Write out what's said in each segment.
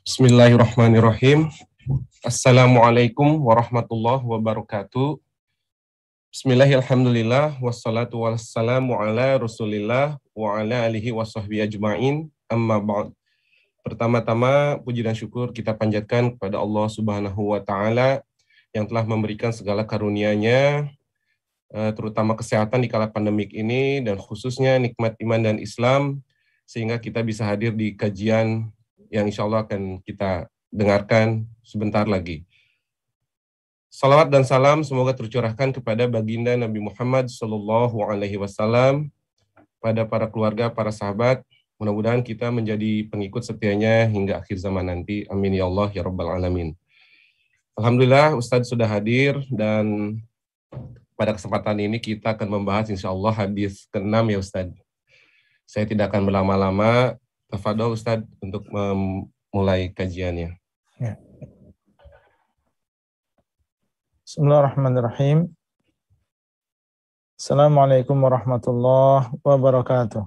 Bismillahirrahmanirrahim. Assalamualaikum warahmatullahi wabarakatuh. Bismillahirrahmanirrahim. Wassalatu wassalamu ala rasulillah wa ala alihi wa sahbihi ajma'in. Amma ba'd. Pertama-tama, puji dan syukur kita panjatkan kepada Allah Subhanahu wa Ta'ala yang telah memberikan segala karunia-Nya, terutama kesehatan di kala pandemik ini, dan khususnya nikmat iman dan Islam, sehingga kita bisa hadir di kajian yang insya Allah akan kita dengarkan sebentar lagi. Salawat dan salam semoga tercurahkan kepada baginda Nabi Muhammad Sallallahu Alaihi Wasallam, pada para keluarga, para sahabat. Mudah-mudahan kita menjadi pengikut setianya hingga akhir zaman nanti. Amin ya Allah ya Rabbal Alamin. Alhamdulillah Ustadz sudah hadir, dan pada kesempatan ini kita akan membahas insya Allah hadis ke-6 ya Ustadz. Saya tidak akan berlama-lama. Tafadhol Ustadz untuk memulai kajiannya. Ya. Bismillahirrahmanirrahim. Assalamualaikum warahmatullahi wabarakatuh.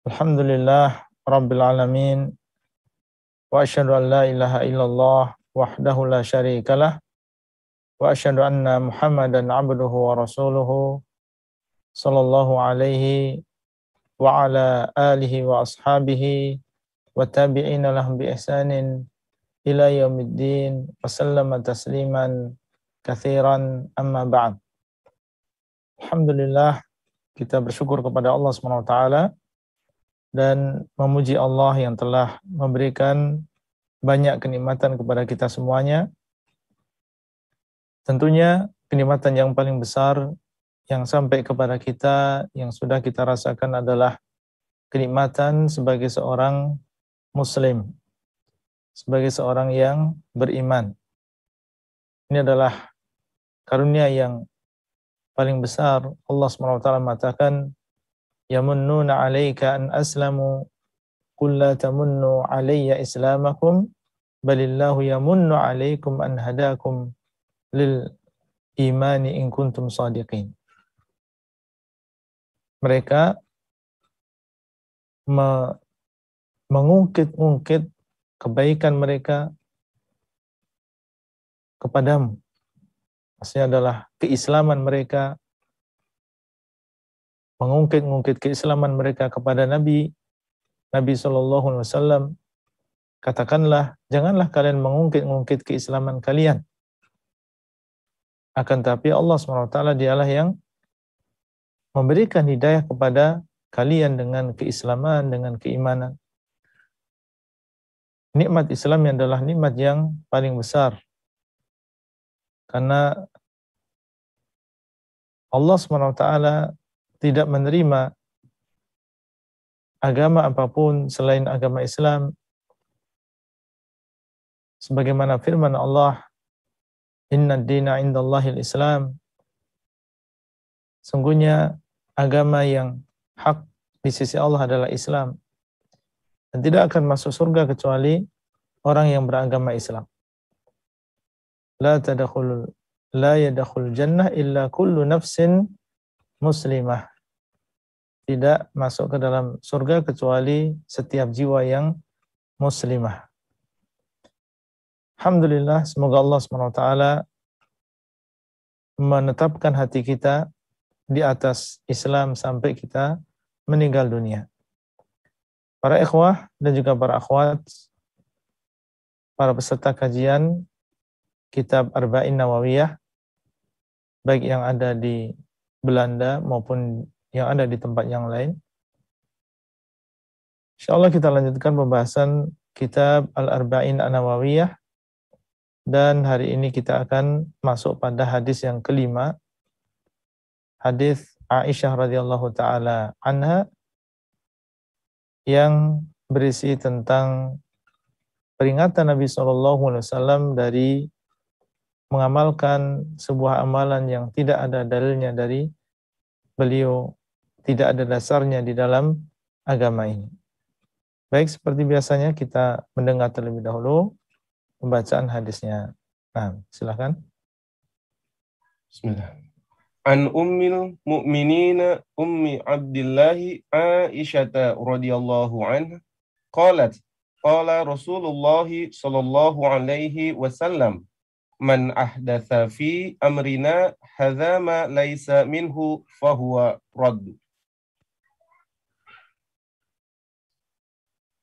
Alhamdulillah Rabbil alamin. Wa asyhadu an la ilaha illallah wahdahu la syarikalah. Wa asyhadu anna Muhammadan abduhu wa rasuluhu sallallahu alaihi wa ala alihi wa ashabihi wa tabi'ina lahum bi ihsanin ila yaumiddin wa sallama tasliman katsiran amma ba'd. Alhamdulillah, kita bersyukur kepada Allah Subhanahu wa taala dan memuji Allah yang telah memberikan banyak kenikmatan kepada kita semuanya. Tentunya kenikmatan yang paling besar yang sampai kepada kita, yang sudah kita rasakan adalah kenikmatan sebagai seorang Muslim, sebagai seorang yang beriman. Ini adalah karunia yang paling besar. Allah SWT mengatakan, yamunnuna 'alaika an aslamu qul la tamunnu 'alayya islamakum balillahu yamunnu 'alaikum an hadakum lil imani in kuntum shadiqin. Mereka mengungkit-ungkit kebaikan mereka kepadamu. Maksudnya adalah keislaman mereka, mengungkit-ungkit keislaman mereka kepada Nabi SAW. Katakanlah, janganlah kalian mengungkit-ungkit keislaman kalian. Akan tapi Allah SWT dialah yang memberikan hidayah kepada kalian dengan keislaman, dengan keimanan. Nikmat Islam adalah nikmat yang paling besar. Karena Allah SWT tidak menerima agama apapun selain agama Islam. Sebagaimana firman Allah, Inna ad-dina indallahil Islam. Sungguhnya agama yang hak di sisi Allah adalah Islam. Dan tidak akan masuk surga kecuali orang yang beragama Islam. La yadkhul jannah illa kullu nafsin muslimah. Tidak masuk ke dalam surga kecuali setiap jiwa yang muslimah. Alhamdulillah, semoga Allah SWT menetapkan hati kita di atas Islam sampai kita meninggal dunia. Para ikhwah dan juga para akhwat, para peserta kajian kitab Arba'in Nawawiyah, baik yang ada di Belanda maupun yang ada di tempat yang lain. Insyaallah kita lanjutkan pembahasan kitab Al-Arba'in An-Nawawiyah, dan hari ini kita akan masuk pada hadis yang kelima, hadis Aisyah radhiyallahu taala anha, yang berisi tentang peringatan Nabi SAW dari mengamalkan sebuah amalan yang tidak ada dalilnya dari beliau, tidak ada dasarnya di dalam agama ini. Baik, seperti biasanya kita mendengar terlebih dahulu pembacaan hadisnya. Nah, silakan. Bismillah. An ummil mu'minina ummi Abdillahi Aisyata radhiyallahu anha qalat qala Rasulullah sallallahu alaihi wasallam, man ahdatsa fi amrina hadza ma laisa minhu fahuwa radd.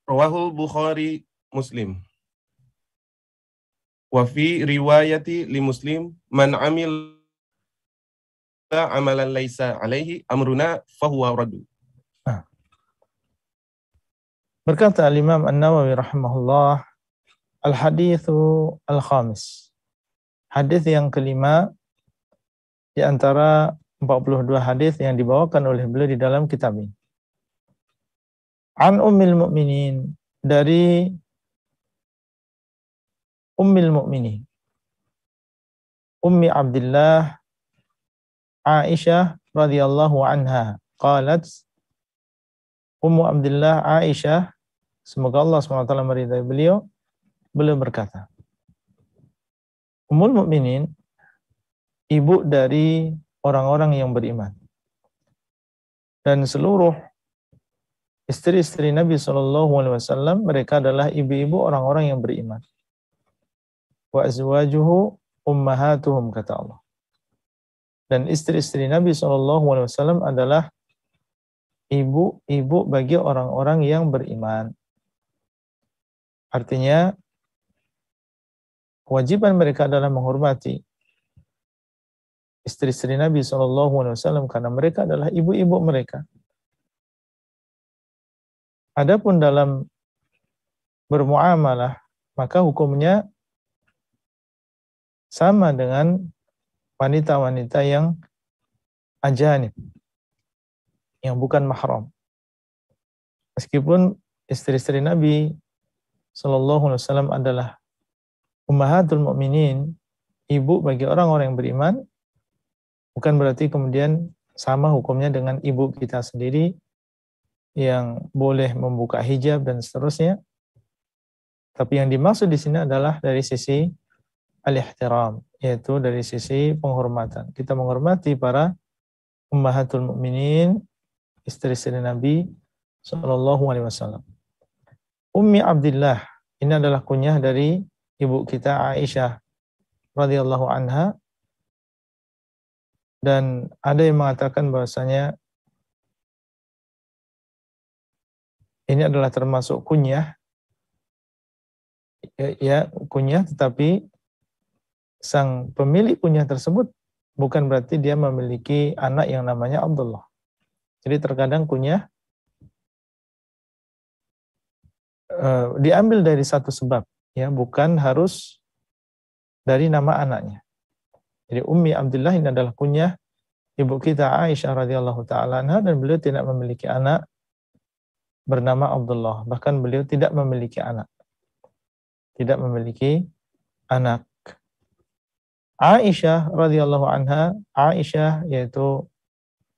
Rawahul Bukhari Muslim. Wa fi riwayati li Muslim, man amil amalan laisa alaihi amruna fahuwa raddu. Berkata Al-Imam An-Nawawi rahimahullah, al-hadithu al-khamis. Hadis yang kelima di antara 42 hadis yang dibawakan oleh beliau di dalam kitab ini. An Ummil Mu'minin, dari Ummil Mu'minin, Ummi Abdullah Aisyah radhiyallahu anha, qalat, Ummu Abdullah Aisyah, semoga Allah SWT meridai beliau berkata, Ummul Mukminin, ibu dari orang-orang yang beriman, dan seluruh istri-istri Nabi SAW, mereka adalah ibu-ibu orang-orang yang beriman. Wa azwajuhu ummahatuhum, kata Allah. Dan istri-istri Nabi SAW adalah ibu-ibu bagi orang-orang yang beriman. Artinya, kewajiban mereka adalah menghormati istri-istri Nabi SAW karena mereka adalah ibu-ibu mereka. Adapun dalam bermuamalah, maka hukumnya sama dengan wanita-wanita yang ajanib, yang bukan mahram. Meskipun istri-istri Nabi SAW adalah ummahatul mu'minin, ibu bagi orang-orang yang beriman, bukan berarti kemudian sama hukumnya dengan ibu kita sendiri yang boleh membuka hijab dan seterusnya. Tapi yang dimaksud di sini adalah dari sisi al-ihtiram, yaitu dari sisi penghormatan. Kita menghormati para ummahatul mu'minin, istri-istri Nabi SAW. Ummi Abdullah, ini adalah kunyah dari ibu kita Aisyah radhiyallahu anha, dan ada yang mengatakan bahwasanya ini adalah termasuk kunyah, ya kunyah, tetapi sang pemilik kunyah tersebut bukan berarti dia memiliki anak yang namanya Abdullah. Jadi terkadang kunyah diambil dari satu sebab, ya, bukan harus dari nama anaknya. Jadi Ummi Abdullah ini adalah kunyah ibu kita Aisyah radhiyallahu taala anha, dan beliau tidak memiliki anak bernama Abdullah. Bahkan beliau tidak memiliki anak. Tidak memiliki anak. Aisyah radhiyallahu anha, Aisyah yaitu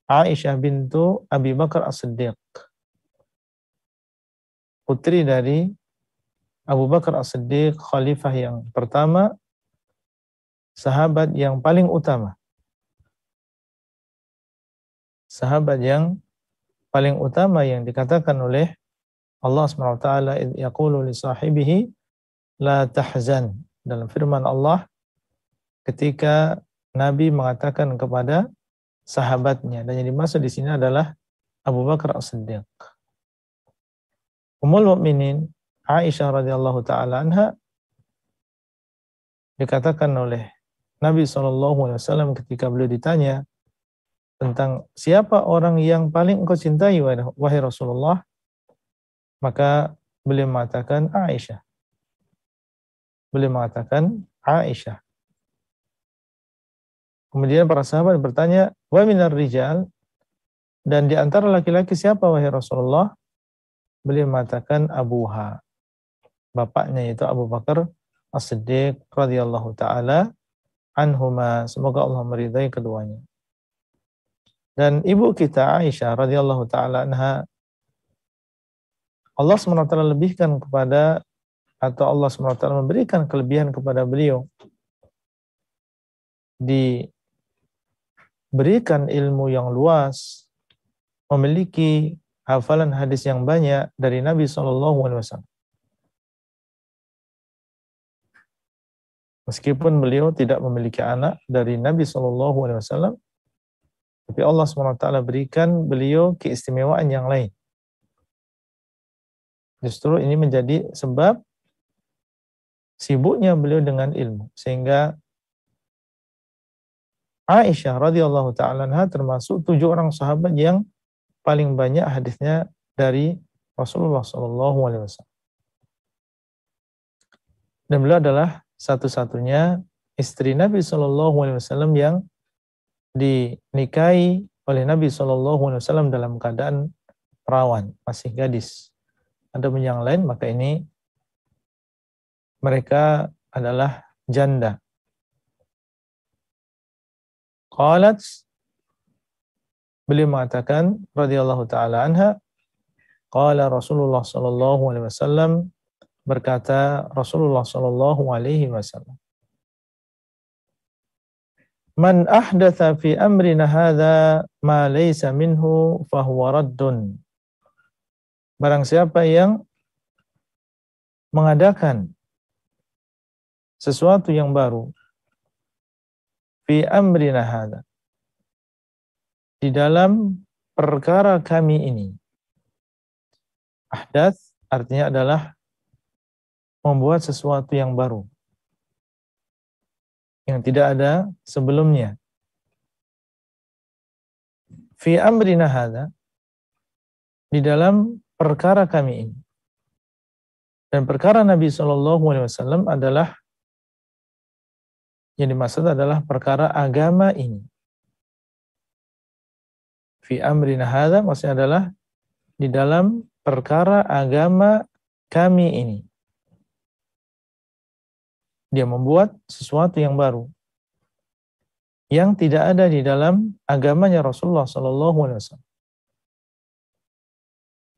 Aisyah bintu Abi Bakar As-Siddiq, putri dari Abu Bakar As-Siddiq, khalifah yang pertama, sahabat yang paling utama. Sahabat yang paling utama yang dikatakan oleh Allah SWT, yaqulu li sahibihi la tahzan, dalam firman Allah ketika Nabi mengatakan kepada sahabatnya, dan yang dimaksud di sini adalah Abu Bakar As-Siddiq. Ummul Mukminin Aisyah radhiyallahu taala anha dikatakan oleh Nabi SAW ketika beliau ditanya tentang siapa orang yang paling engkau cintai wahai Rasulullah, maka beliau mengatakan Aisyah. Beliau mengatakan Aisyah. Kemudian para sahabat bertanya, wa minar rijal, dan di antara laki-laki siapa wahai Rasulullah? Beliau mengatakan Abuha, bapaknya yaitu Abu Bakar As-Siddiq radhiyallahu taala anhuma, semoga Allah meridai keduanya. Dan ibu kita Aisyah radhiyallahu taala anha, Allah SWT lebihkan kepada, atau Allah SWT memberikan kelebihan kepada beliau, diberikan ilmu yang luas, memiliki hafalan hadis yang banyak dari Nabi SAW. Meskipun beliau tidak memiliki anak dari Nabi SAW, tapi Allah SWT berikan beliau keistimewaan yang lain. Justru ini menjadi sebab sibuknya beliau dengan ilmu, sehingga Aisyah radhiyallahu ta'ala anha termasuk 7 orang sahabat yang paling banyak hadisnya dari Rasulullah SAW. Dan beliau adalah satu-satunya istri Nabi SAW yang dinikahi oleh Nabi SAW dalam keadaan perawan, masih gadis. Ada yang lain, maka ini mereka adalah janda. Qalat, beliau mengatakan radhiyallahu taala anha, qala Rasulullah sallallahu alaihi wasallam, berkata Rasulullah sallallahu alaihi wasallam, man ahdatha fi amrina hadza ma laysa minhu fahuwa raddun. Barang siapa yang mengadakan sesuatu yang baru fi amrina hadza, di dalam perkara kami ini. Ahdath artinya adalah membuat sesuatu yang baru, yang tidak ada sebelumnya. Fi amrina hadza, di dalam perkara kami ini. Dan perkara Nabi SAW adalah, yang dimaksud adalah perkara agama ini. Fi amrina hadza maksudnya adalah di dalam perkara agama kami ini. Dia membuat sesuatu yang baru yang tidak ada di dalam agamanya Rasulullah SAW.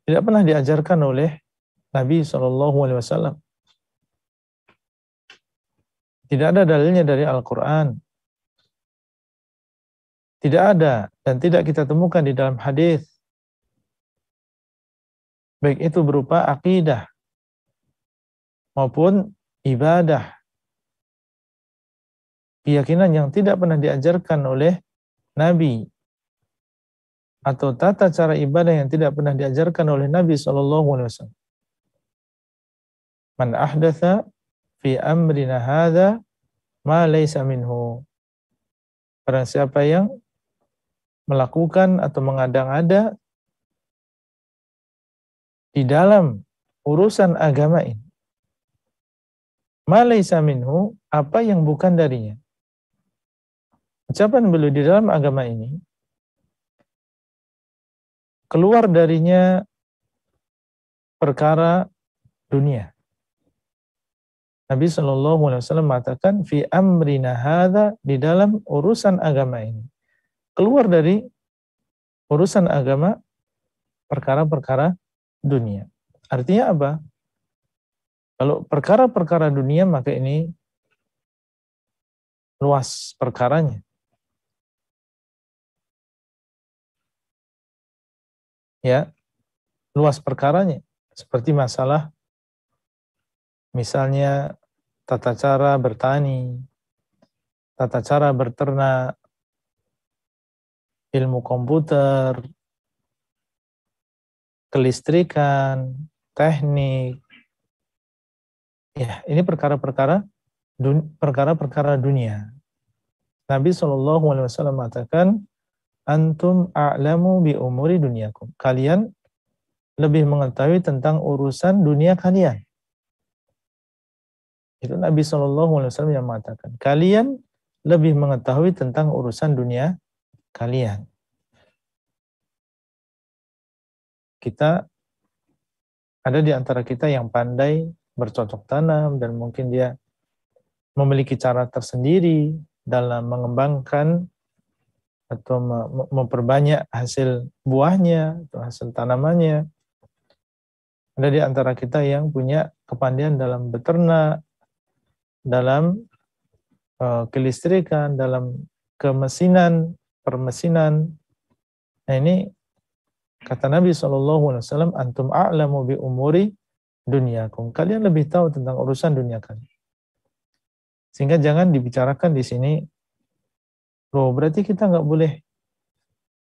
Tidak pernah diajarkan oleh Nabi SAW. Tidak ada dalilnya dari Al-Quran. Tidak ada dan tidak kita temukan di dalam hadis. Baik itu berupa akidah maupun ibadah. Keyakinan yang tidak pernah diajarkan oleh Nabi, atau tata cara ibadah yang tidak pernah diajarkan oleh Nabi SAW. Man ahdatha fi amrina hadza ma laysa minhu. Barang siapa yang melakukan atau mengada-ngada di dalam urusan agama ini, ma laysa minhu, apa yang bukan darinya. Ucapan beliau di dalam agama ini, keluar darinya perkara dunia. Nabi SAW mengatakan, fi amrina hadza, di dalam urusan agama ini. Keluar dari urusan agama, perkara-perkara dunia. Artinya apa? Kalau perkara-perkara dunia, maka ini luas perkaranya. Ya, luas perkaranya. Seperti masalah, misalnya tata cara bertani, tata cara berternak, ilmu komputer, kelistrikan, teknik. Ya, ini perkara-perkara dunia. Nabi SAW mengatakan, antum a'lamu bi umuri dunyakum. Kalian lebih mengetahui tentang urusan dunia kalian. Itu Nabi SAW yang mengatakan, kalian lebih mengetahui tentang urusan dunia kalian. Kita, ada di antara kita yang pandai bercocok tanam, dan mungkin dia memiliki cara tersendiri dalam mengembangkan atau memperbanyak hasil buahnya atau hasil tanamannya. Ada di antara kita yang punya kepandaian dalam beternak, dalam kelistrikan, dalam kemesinan, permesinan. Nah ini kata Nabi SAW, antum a'lamu bi umuri dunyakum. Kalian lebih tahu tentang urusan dunia kalian. Sehingga jangan dibicarakan di sini, loh berarti kita nggak boleh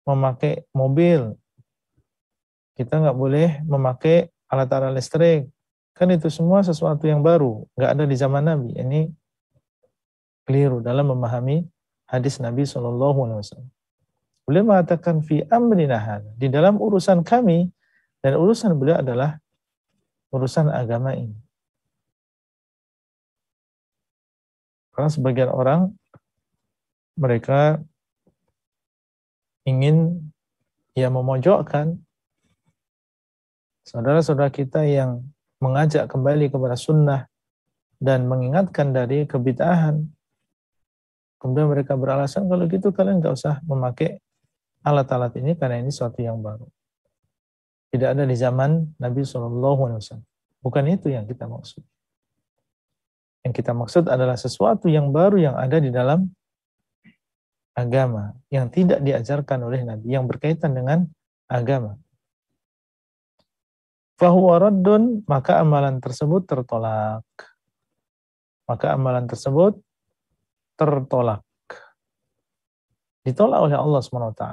memakai mobil, kita nggak boleh memakai alat-alat listrik. Kan itu semua sesuatu yang baru, nggak ada di zaman Nabi. Ini keliru dalam memahami hadis Nabi SAW. Beliau mengatakan fi amrina hadza, di dalam urusan kami, dan urusan beliau adalah urusan agama ini. Karena sebagian orang mereka ingin memojokkan saudara-saudara kita yang mengajak kembali kepada sunnah dan mengingatkan dari kebid'ahan. Kemudian mereka beralasan kalau gitu kalian nggak usah memakai alat-alat ini karena ini sesuatu yang baru. Tidak ada di zaman Nabi SAW. Bukan itu yang kita maksud. Yang kita maksud adalah sesuatu yang baru yang ada di dalam agama, yang tidak diajarkan oleh Nabi, yang berkaitan dengan agama. Fahuwa raddun, maka amalan tersebut tertolak. Maka amalan tersebut tertolak. Ditolak oleh Allah SWT.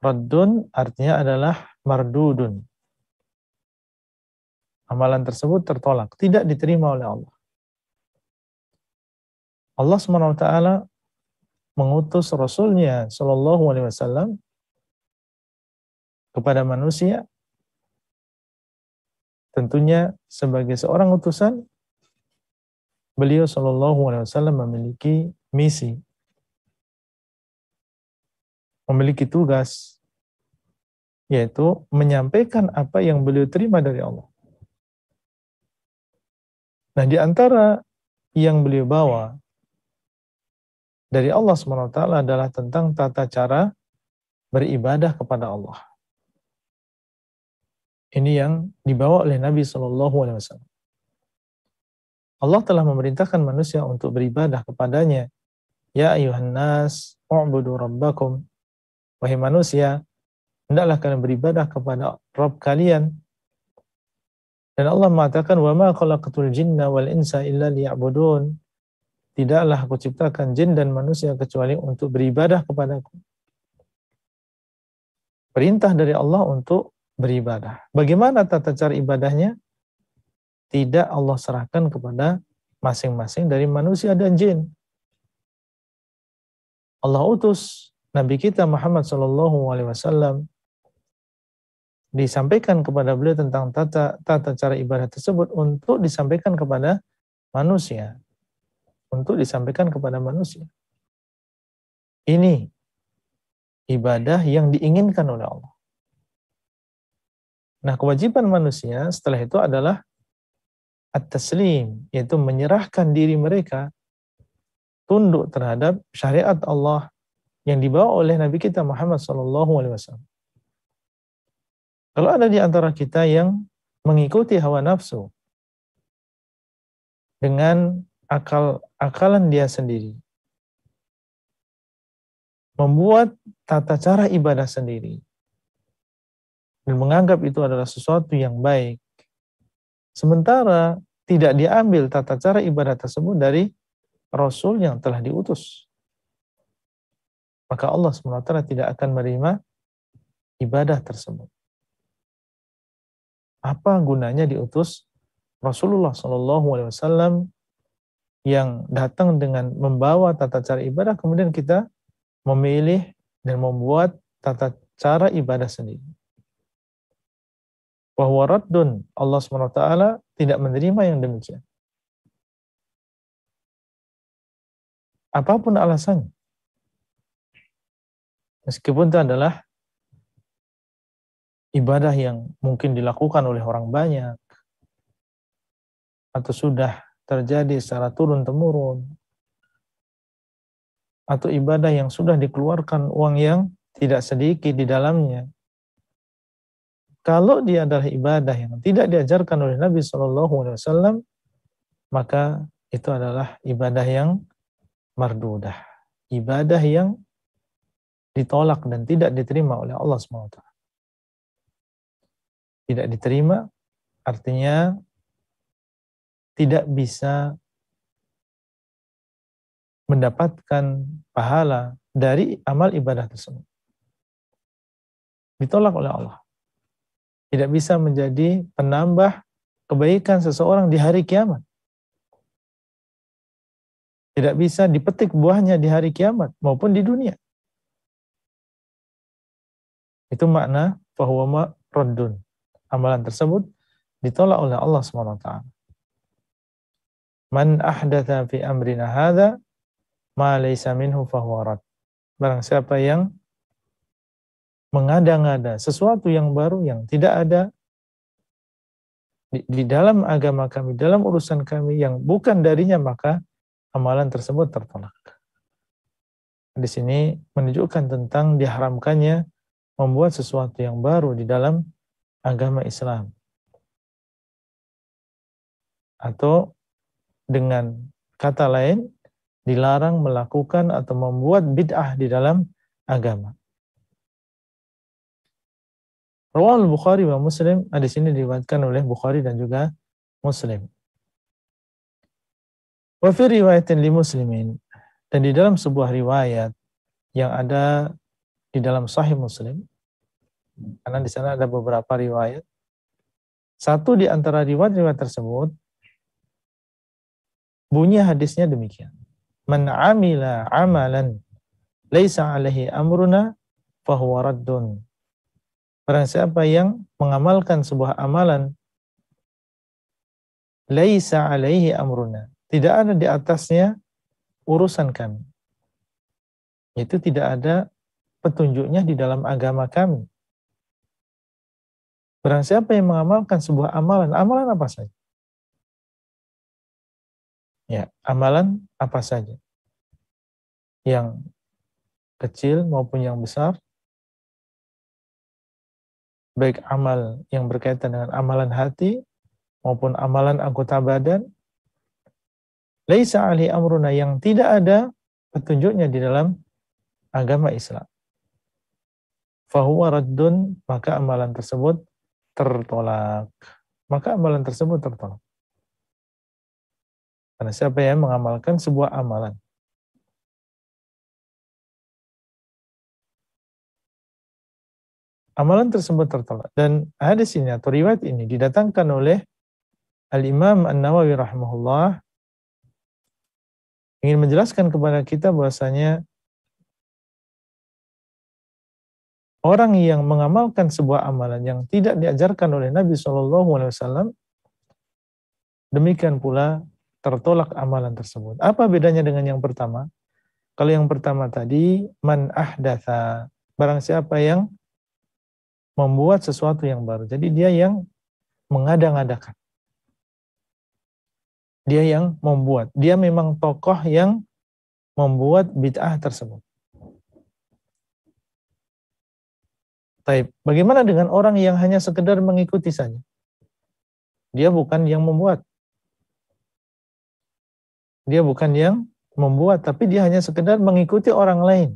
Raddun artinya adalah mardudun. Amalan tersebut tertolak, tidak diterima oleh Allah. Allah SWT mengutus Rasulnya SAW kepada manusia, tentunya sebagai seorang utusan, beliau SAW memiliki misi, memiliki tugas, yaitu menyampaikan apa yang beliau terima dari Allah. Nah, di antara yang beliau bawa dari Allah SWT adalah tentang tata cara beribadah kepada Allah. Ini yang dibawa oleh Nabi SAW. Allah telah memerintahkan manusia untuk beribadah kepadanya. Ya ayuhan nas, u'budu rabbakum. Wahai manusia, hendaklah kalian beribadah kepada Rabb kalian. Dan Allah mengatakan, wa ma khalaqatul jinna wal insa illa liya'budun. Tidaklah aku ciptakan jin dan manusia kecuali untuk beribadah kepadaku. Perintah dari Allah untuk beribadah. Bagaimana tata cara ibadahnya? Tidak Allah serahkan kepada masing-masing dari manusia dan jin. Allah utus Nabi kita Muhammad SAW, disampaikan kepada beliau tentang tata cara ibadah tersebut untuk disampaikan kepada manusia. Untuk disampaikan kepada manusia. Ini ibadah yang diinginkan oleh Allah. Nah, kewajiban manusia setelah itu adalah at-taslim, yaitu menyerahkan diri mereka tunduk terhadap syariat Allah yang dibawa oleh Nabi kita Muhammad SAW. Kalau ada di antara kita yang mengikuti hawa nafsu dengan akalan dia sendiri, membuat tata cara ibadah sendiri, dan menganggap itu adalah sesuatu yang baik, sementara tidak diambil tata cara ibadah tersebut dari Rasul yang telah diutus, maka Allah SWT tidak akan menerima ibadah tersebut. Apa gunanya diutus Rasulullah SAW yang datang dengan membawa tata cara ibadah, kemudian kita memilih dan membuat tata cara ibadah sendiri. Wa raddun, Allah SWT tidak menerima yang demikian. Apapun alasannya. Meskipun itu adalah ibadah yang mungkin dilakukan oleh orang banyak, atau sudah terjadi secara turun-temurun, atau ibadah yang sudah dikeluarkan uang yang tidak sedikit di dalamnya. Kalau dia adalah ibadah yang tidak diajarkan oleh Nabi SAW, maka itu adalah ibadah yang mardudah, ibadah yang ditolak dan tidak diterima oleh Allah SWT. Tidak diterima artinya tidak bisa mendapatkan pahala dari amal ibadah tersebut. Ditolak oleh Allah. Tidak bisa menjadi penambah kebaikan seseorang di hari kiamat. Tidak bisa dipetik buahnya di hari kiamat maupun di dunia. Itu makna fahuwa raddun. Amalan tersebut ditolak oleh Allah SWT. Man ahdatha fi amrina hadza ma laysa minhu fahuwa rad. Barang siapa yang mengada-ngada sesuatu yang baru yang tidak ada di dalam agama kami, dalam urusan kami yang bukan darinya, maka amalan tersebut tertolak. Di sini menunjukkan tentang diharamkannya membuat sesuatu yang baru di dalam agama Islam. Atau dengan kata lain, dilarang melakukan atau membuat bid'ah di dalam agama. Rawahul Bukhari wa Muslim, hadis ini diriwayatkan oleh Bukhari dan juga Muslim. Wa fi riwayatin li Muslimin, dan di dalam sebuah riwayat yang ada di dalam Sahih Muslim, karena di sana ada beberapa riwayat. Satu di antara riwayat-riwayat tersebut bunyi hadisnya demikian. Man amila amalan laisa alaihi amruna fahuwa raddun. Barang siapa yang mengamalkan sebuah amalan laisa alaihi amruna, tidak ada di atasnya urusan kami. Itu tidak ada petunjuknya di dalam agama kami. Barang siapa yang mengamalkan sebuah amalan, amalan apa saja? Ya, amalan apa saja? Yang kecil maupun yang besar, baik amal yang berkaitan dengan amalan hati maupun amalan anggota badan, laisa alaihi amruna, yang tidak ada petunjuknya di dalam agama Islam, fahuwa raddun, maka amalan tersebut tertolak. Maka amalan tersebut tertolak. Karena siapa yang mengamalkan sebuah amalan, amalan tersebut tertolak. Dan hadis ini atau riwayat ini didatangkan oleh Al-Imam An-Nawawi rahimahullah, ingin menjelaskan kepada kita bahwasanya orang yang mengamalkan sebuah amalan yang tidak diajarkan oleh Nabi SAW, demikian pula tertolak amalan tersebut. Apa bedanya dengan yang pertama? Kalau yang pertama tadi, man ahdatha, barang siapa yang membuat sesuatu yang baru. Jadi dia yang mengada-ngadakan. Dia yang membuat. Dia memang tokoh yang membuat bid'ah tersebut. Baik, bagaimana dengan orang yang hanya sekedar mengikuti saja? Dia bukan yang membuat. Dia bukan yang membuat, tapi dia hanya sekedar mengikuti orang lain.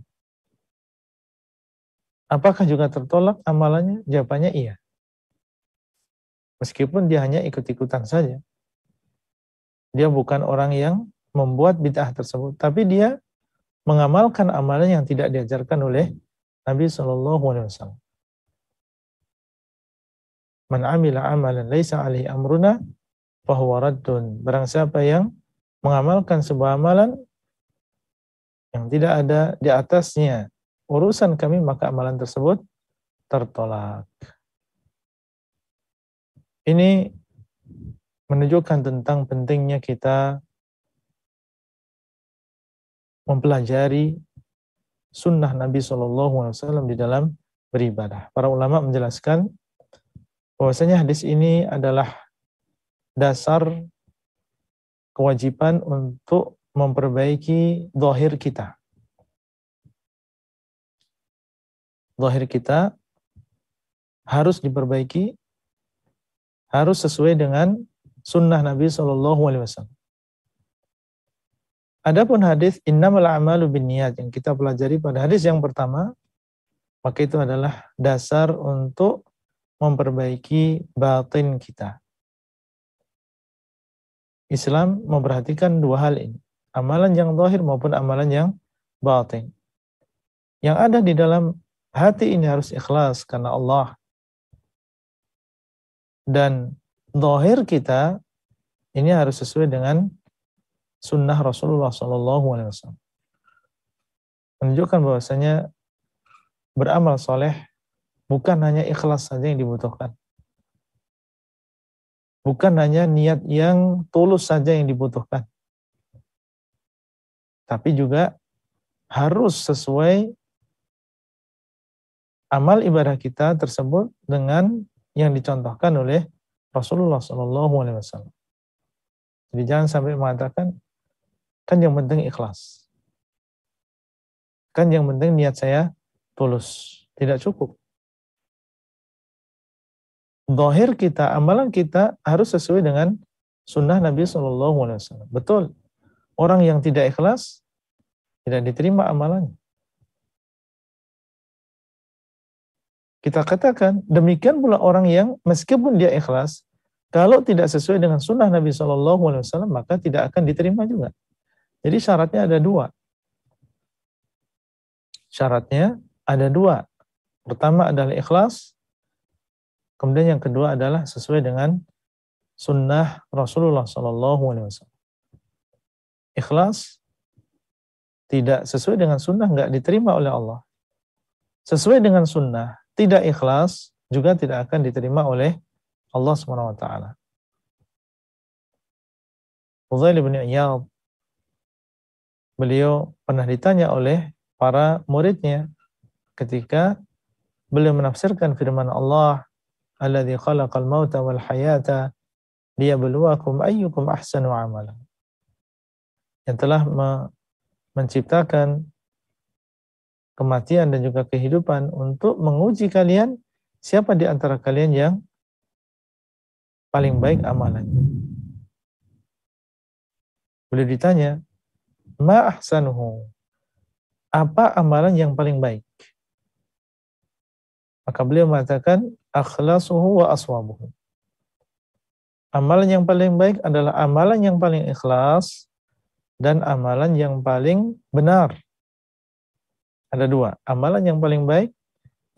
Apakah juga tertolak amalannya? Jawabannya iya. Meskipun dia hanya ikut-ikutan saja. Dia bukan orang yang membuat bid'ah tersebut, tapi dia mengamalkan amalan yang tidak diajarkan oleh Nabi SAW. Man amila amalan laisa alaihi amruna fahuwa raddun. Barang siapa yang mengamalkan sebuah amalan yang tidak ada di atasnya urusan kami, maka amalan tersebut tertolak. Ini menunjukkan tentang pentingnya kita mempelajari sunnah Nabi SAW di dalam beribadah. Para ulama menjelaskan bahwasanya hadis ini adalah dasar kewajiban untuk memperbaiki zahir kita. Zahir kita harus diperbaiki, harus sesuai dengan sunnah Nabi SAW. Adapun hadis innamal a'malu binniyat yang kita pelajari pada hadis yang pertama, maka itu adalah dasar untuk memperbaiki batin kita. Islam memperhatikan dua hal ini. amalan yang zahir maupun amalan yang batin. Yang ada di dalam hati ini harus ikhlas karena Allah. Dan zahir kita ini harus sesuai dengan sunnah Rasulullah SAW. Menunjukkan bahwasanya beramal soleh bukan hanya ikhlas saja yang dibutuhkan. Bukan hanya niat yang tulus saja yang dibutuhkan. Tapi juga harus sesuai amal ibadah kita tersebut dengan yang dicontohkan oleh Rasulullah SAW. Jadi jangan sampai mengatakan, kan yang penting ikhlas. Kan yang penting niat saya tulus. Tidak cukup. Zahir kita, amalan kita harus sesuai dengan sunnah Nabi SAW. Betul. Orang yang tidak ikhlas, tidak diterima amalannya. Kita katakan, demikian pula orang yang meskipun dia ikhlas, kalau tidak sesuai dengan sunnah Nabi SAW, maka tidak akan diterima juga. Jadi syaratnya ada dua. Syaratnya ada dua. Pertama adalah ikhlas, kemudian yang kedua adalah sesuai dengan sunnah Rasulullah SAW. Ikhlas, tidak sesuai dengan sunnah, nggak diterima oleh Allah. Sesuai dengan sunnah, tidak ikhlas, juga tidak akan diterima oleh Allah SWT. Fudail bin Iyad, beliau pernah ditanya oleh para muridnya ketika beliau menafsirkan firman Allah, alladzi khalaqal mauta wal hayata liyabluwakum ayyukum ahsanu amala. Yang telah menciptakan kematian dan juga kehidupan untuk menguji kalian siapa di antara kalian yang paling baik amalannya. Beliau ditanya, ma ahsanuhu, apa amalan yang paling baik? Maka beliau mengatakan, akhlasuhu wa aswabuhu. Amalan yang paling baik adalah amalan yang paling ikhlas dan amalan yang paling benar. Ada dua, amalan yang paling baik,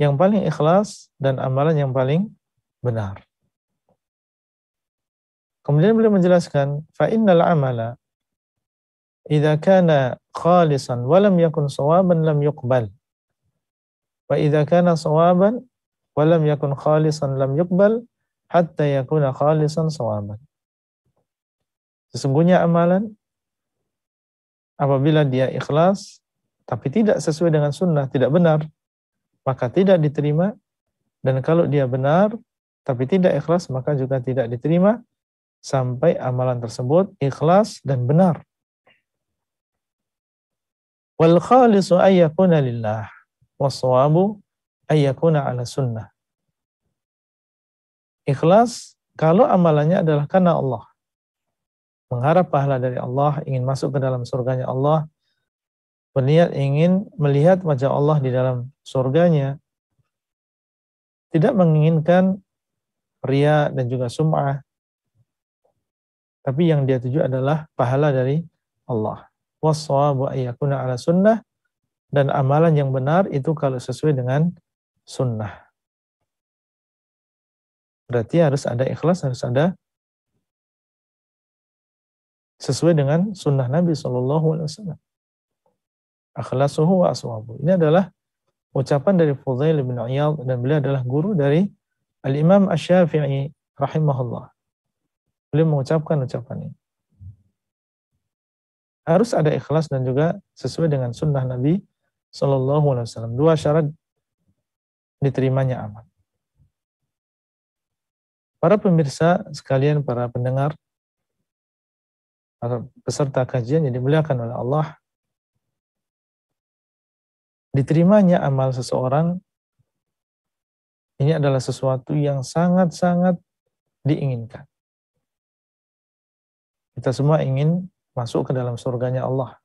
yang paling ikhlas, dan amalan yang paling benar. Kemudian beliau menjelaskan, fa innal amala idza kana khalisan wa lam yakun shawaban lam yuqbal. Wa idza kana shawaban wa lam yakun khalisan lam yuqbal hatta yakuna khalisan shawaban. Sesungguhnya amalan apabila dia ikhlas tapi tidak sesuai dengan sunnah, tidak benar, maka tidak diterima. Dan kalau dia benar tapi tidak ikhlas, maka juga tidak diterima sampai amalan tersebut ikhlas dan benar. Wal khalisu ayyakuna lillah was-shawabu ayyakuna ala sunnah. Ikhlas kalau amalannya adalah karena Allah, mengharap pahala dari Allah, ingin masuk ke dalam surganya Allah, berniat ingin melihat wajah Allah di dalam surganya, tidak menginginkan riya dan juga sum'ah, tapi yang dia tuju adalah pahala dari Allah. Was-shawabu ayyakuna ala sunnah, dan amalan yang benar itu kalau sesuai dengan sunnah. Berarti harus ada ikhlas, harus ada sesuai dengan sunnah Nabi SAW. Akhlasuhu wa aswabu. Ini adalah ucapan dari Fudail bin Iyad, dan beliau adalah guru dari Al-Imam Asy-Syafi'i rahimahullah. Beliau mengucapkan ucapan ini. Harus ada ikhlas dan juga sesuai dengan sunnah Nabi SAW. Dua syarat diterimanya amal. Para pemirsa sekalian, para pendengar, para peserta kajian yang dimuliakan oleh Allah, diterimanya amal seseorang ini adalah sesuatu yang sangat-sangat diinginkan. Kita semua ingin masuk ke dalam surganya Allah.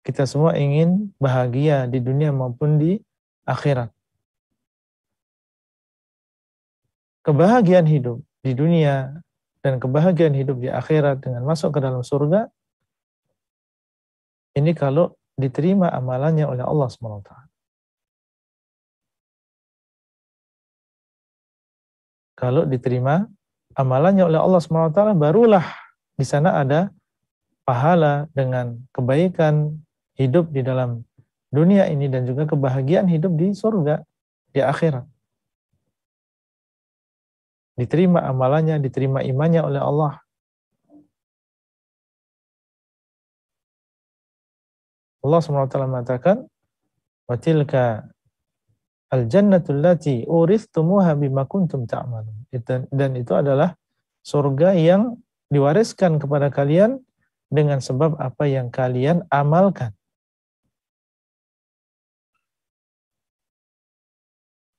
Kita semua ingin bahagia di dunia maupun di akhirat. Kebahagiaan hidup di dunia dan kebahagiaan hidup di akhirat dengan masuk ke dalam surga, ini kalau diterima amalannya oleh Allah SWT. Kalau diterima amalannya oleh Allah SWT, barulah di sana ada pahala dengan kebaikan hidup di dalam dunia ini dan juga kebahagiaan hidup di surga, di akhirat. Diterima amalannya, diterima imannya oleh Allah. Allah SWT mengatakan, wa tilka al-jannatul lati uristumuha bima kuntum ta'malun. Dan itu adalah surga yang diwariskan kepada kalian dengan sebab apa yang kalian amalkan.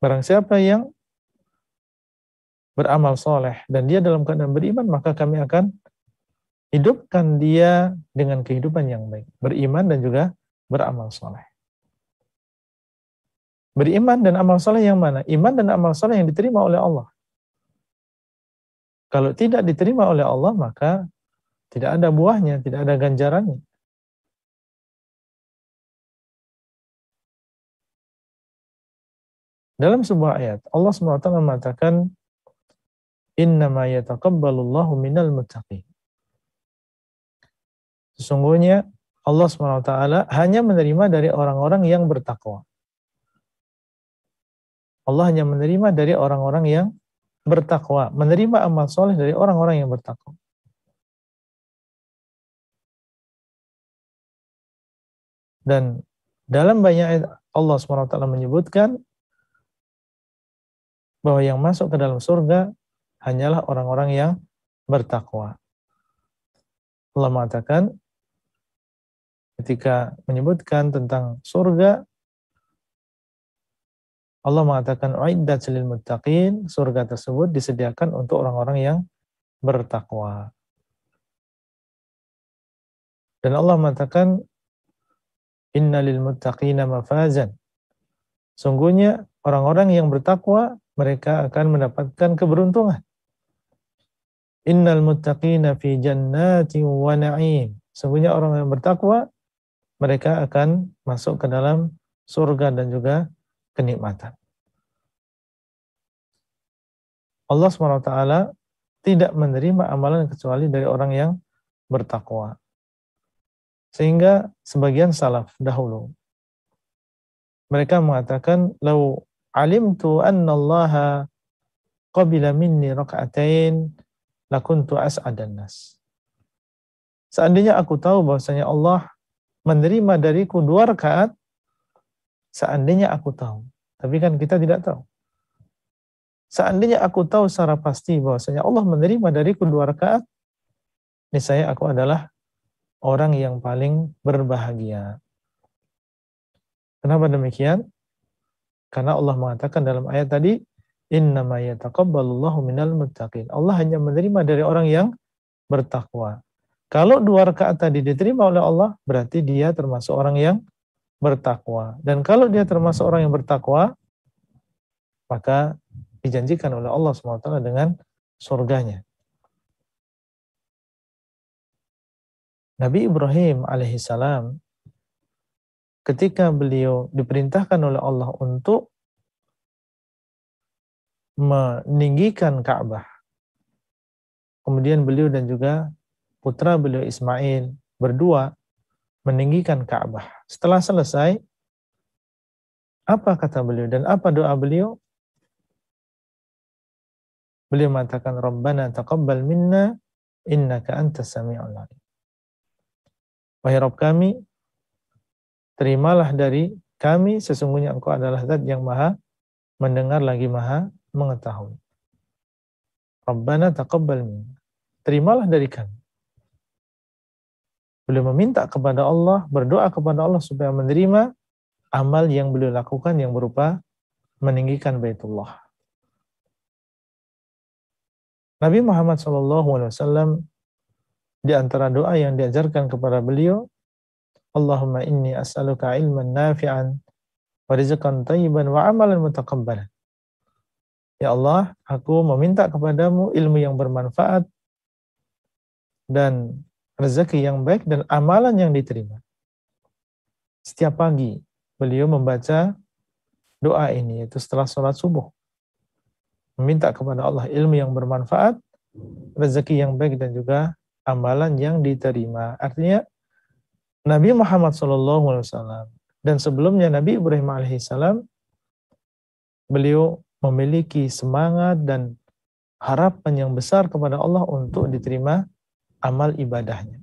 Barang siapa yang beramal soleh dan dia dalam keadaan beriman, maka kami akan hidupkan dia dengan kehidupan yang baik. Beriman dan juga beramal soleh. Beriman dan amal soleh yang mana? Iman dan amal soleh yang diterima oleh Allah. Kalau tidak diterima oleh Allah, maka tidak ada buahnya, tidak ada ganjarannya. Dalam sebuah ayat, Allah SWT mengatakan, innama yataqabbalullahu minal muttaqin. Sesungguhnya Allah SWT hanya menerima dari orang-orang yang bertakwa. Allah hanya menerima dari orang-orang yang bertakwa, menerima amal soleh dari orang-orang yang bertakwa. Dan dalam banyak ayat Allah SWT menyebutkan bahwa yang masuk ke dalam surga hanyalah orang-orang yang bertakwa. Allah mengatakan ketika menyebutkan tentang surga, Allah mengatakan uiddat lil muttaqin, surga tersebut disediakan untuk orang-orang yang bertakwa. Dan Allah mengatakan innalil muttaqina mafazan. Sungguhnya orang-orang yang bertakwa mereka akan mendapatkan keberuntungan. Innal muttaqina fi jannatin wa na'im. Sungguhnya orang yang bertakwa mereka akan masuk ke dalam surga dan juga kenikmatan. Allah SWT tidak menerima amalan kecuali dari orang yang bertakwa. Sehingga sebagian salaf dahulu mereka mengatakan, "Lau alimtu anna Allaha qabila minni raka'atain lakuntu as'adan nas." Seandainya aku tahu bahwasanya Allah menerima dariku 2 rakaat, seandainya aku tahu. Tapi kan kita tidak tahu. Seandainya aku tahu secara pasti bahwasanya Allah menerima dariku 2 rakaat, niscaya aku adalah orang yang paling berbahagia. Kenapa demikian? Karena Allah mengatakan dalam ayat tadi, innama yataqabbalullahu minal muttaqin. Allah hanya menerima dari orang yang bertakwa. Kalau 2 rakaat tadi diterima oleh Allah, berarti dia termasuk orang yang bertakwa. Dan kalau dia termasuk orang yang bertakwa, maka dijanjikan oleh Allah SWT dengan surganya. Nabi Ibrahim alaihissalam ketika beliau diperintahkan oleh Allah untuk meninggikan Ka'bah, kemudian beliau dan juga putra beliau Ismail berdua meninggikan Ka'bah. Setelah selesai, apa kata beliau dan apa doa beliau? Beliau mengatakan, Rabbana taqabbal minna innaka antas sami'ul alim. Wahai Rabb kami, terimalah dari kami, sesungguhnya Engkau adalah Zat yang maha mendengar lagi maha mengetahui. Rabbana taqabbal minna. Terimalah dari kami. Beliau meminta kepada Allah, berdoa kepada Allah supaya menerima amal yang beliau lakukan yang berupa meninggikan Baitullah. Nabi Muhammad SAW di antara doa yang diajarkan kepada beliau, Allahumma inni as'aluka ilman nafi'an wa rizqan thayyiban wa amalan mutaqabbalan. Ya Allah, aku meminta kepadamu ilmu yang bermanfaat dan rezeki yang baik dan amalan yang diterima. Setiap pagi beliau membaca doa ini, yaitu setelah sholat subuh. Meminta kepada Allah ilmu yang bermanfaat, rezeki yang baik, dan juga amalan yang diterima. Artinya Nabi Muhammad SAW dan sebelumnya Nabi Ibrahim alaihissalam, beliau memiliki semangat dan harapan yang besar kepada Allah untuk diterima amal ibadahnya.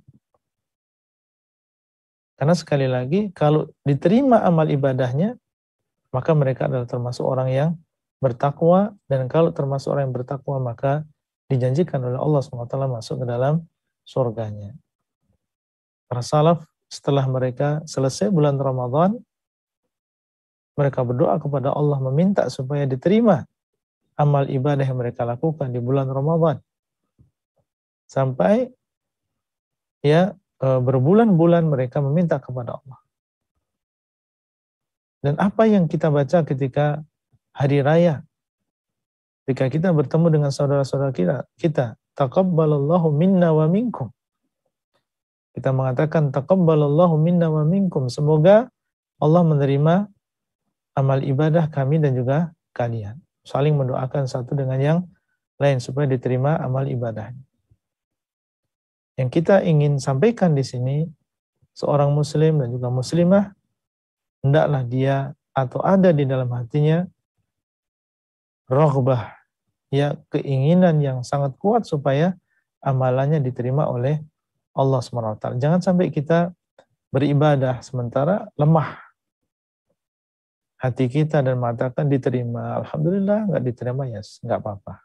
Karena sekali lagi, kalau diterima amal ibadahnya, maka mereka adalah termasuk orang yang bertakwa, dan kalau termasuk orang yang bertakwa, maka dijanjikan oleh Allah SWT masuk ke dalam surganya. Para salaf setelah mereka selesai bulan Ramadan, mereka berdoa kepada Allah meminta supaya diterima amal ibadah yang mereka lakukan di bulan Ramadan. Sampai berbulan-bulan mereka meminta kepada Allah. Dan apa yang kita baca ketika hari raya, ketika kita bertemu dengan saudara-saudara kita, taqabbalallahu minna wa minkum. Kita mengatakan taqabbalallahu minna wa minkum. Semoga Allah menerima amal ibadah kami dan juga kalian. Saling mendoakan satu dengan yang lain supaya diterima amal ibadahnya. Yang kita ingin sampaikan di sini, seorang muslim dan juga muslimah, hendaklah dia atau ada di dalam hatinya raghbah, keinginan yang sangat kuat supaya amalannya diterima oleh Allah SWT. Jangan sampai kita beribadah sementara lemah hati kita dan mengatakan diterima, alhamdulillah, nggak diterima, ya nggak apa-apa.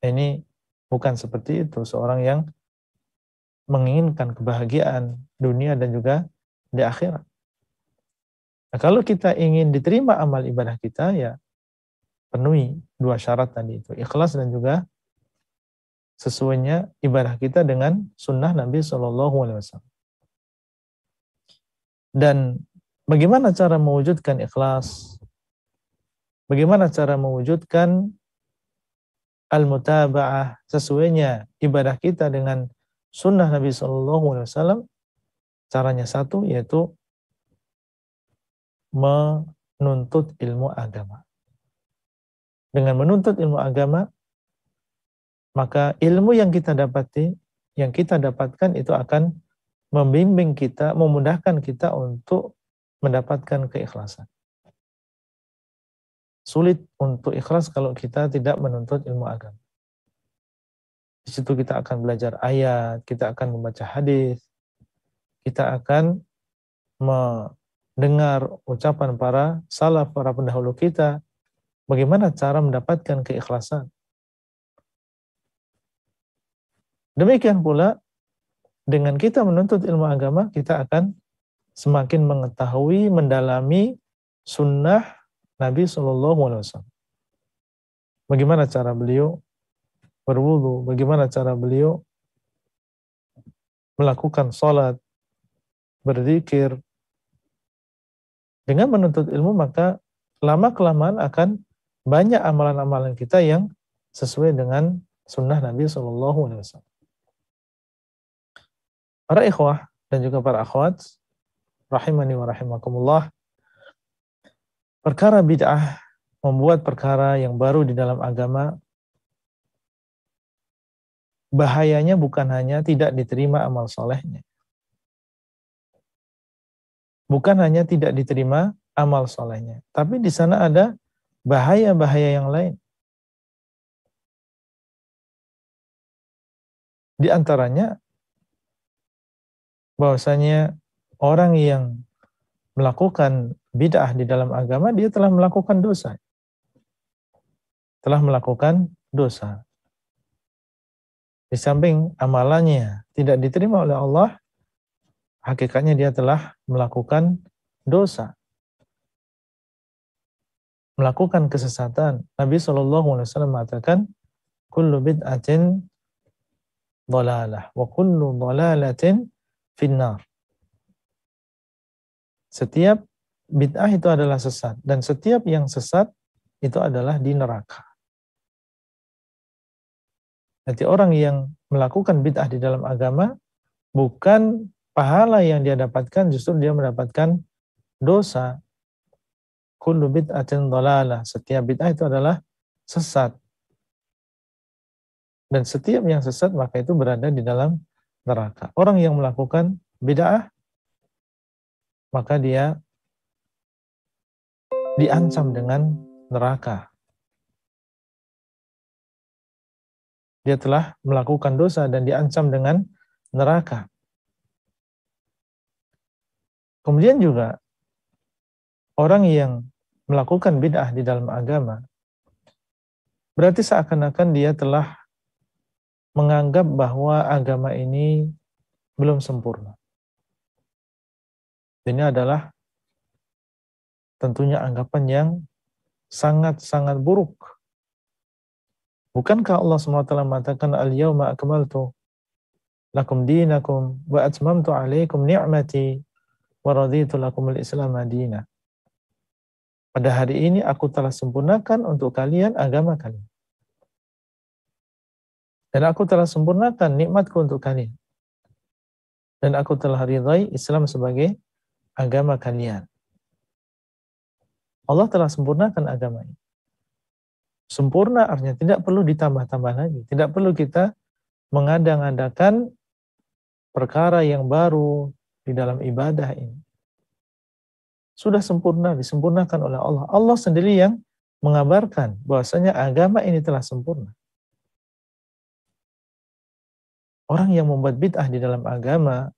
Ini bukan seperti itu seorang yang menginginkan kebahagiaan dunia dan juga di akhirat. Nah, kalau kita ingin diterima amal ibadah kita, ya penuhi dua syarat tadi itu, ikhlas dan juga sesuainya ibadah kita dengan sunnah Nabi SAW. Dan bagaimana cara mewujudkan ikhlas? Bagaimana cara mewujudkan al-mutaba'ah, sesuainya ibadah kita dengan sunnah Nabi SAW? Caranya satu, yaitu menuntut ilmu agama. Dengan menuntut ilmu agama, maka ilmu yang kita dapati, yang kita dapatkan itu akan membimbing kita, memudahkan kita untuk mendapatkan keikhlasan. Sulit untuk ikhlas kalau kita tidak menuntut ilmu agama. Di situ kita akan belajar ayat, kita akan membaca hadis, kita akan mendengar ucapan para salaf, para pendahulu kita, bagaimana cara mendapatkan keikhlasan. Demikian pula, dengan kita menuntut ilmu agama, kita akan semakin mengetahui, mendalami sunnah Nabi SAW. Bagaimana cara beliau berwudu, bagaimana cara beliau melakukan sholat, berzikir. Dengan menuntut ilmu, maka lama-kelamaan akan banyak amalan-amalan kita yang sesuai dengan sunnah Nabi SAW. Para ikhwah dan juga para akhwat, rahimani wa rahimakumullah, perkara bid'ah, membuat perkara yang baru di dalam agama, bahayanya bukan hanya tidak diterima amal solehnya. Bukan hanya tidak diterima amal solehnya, tapi di sana ada bahaya-bahaya yang lain. Di antaranya, bahwasanya orang yang melakukan bid'ah di dalam agama, dia telah melakukan dosa. Telah melakukan dosa. Di samping amalannya tidak diterima oleh Allah, hakikatnya dia telah melakukan dosa. Melakukan kesesatan. Nabi SAW mengatakan, kullu bid'atin dhalalah, wa kullu dhalalatin finnar. Setiap bid'ah itu adalah sesat, dan setiap yang sesat itu adalah di neraka. Nanti orang yang melakukan bid'ah di dalam agama, bukan pahala yang dia dapatkan, justru dia mendapatkan dosa. Kullu bid'atin dhalalah. Setiap bid'ah itu adalah sesat. Dan setiap yang sesat maka itu berada di dalam neraka. Orang yang melakukan bid'ah, maka dia diancam dengan neraka. Dia telah melakukan dosa dan diancam dengan neraka. Kemudian juga orang yang melakukan bid'ah di dalam agama, berarti seakan-akan dia telah menganggap bahwa agama ini belum sempurna. Ini adalah tentunya anggapan yang sangat-sangat buruk. Bukankah Allah SWT mengatakan al-yawma akmaltu lakum dinakum wa atmamtu alaikum ni'mati wa raditu lakum al-islam madina. Pada hari ini aku telah sempurnakan untuk kalian agama kalian. Dan aku telah sempurnakan nikmatku untuk kalian. Dan aku telah ridai Islam sebagai agama kalian. Allah telah sempurnakan agama ini. Sempurna artinya tidak perlu ditambah-tambah lagi. Tidak perlu kita mengada-ngadakan perkara yang baru di dalam ibadah ini. Sudah sempurna, disempurnakan oleh Allah. Allah sendiri yang mengabarkan bahwasanya agama ini telah sempurna. Orang yang membuat bid'ah di dalam agama,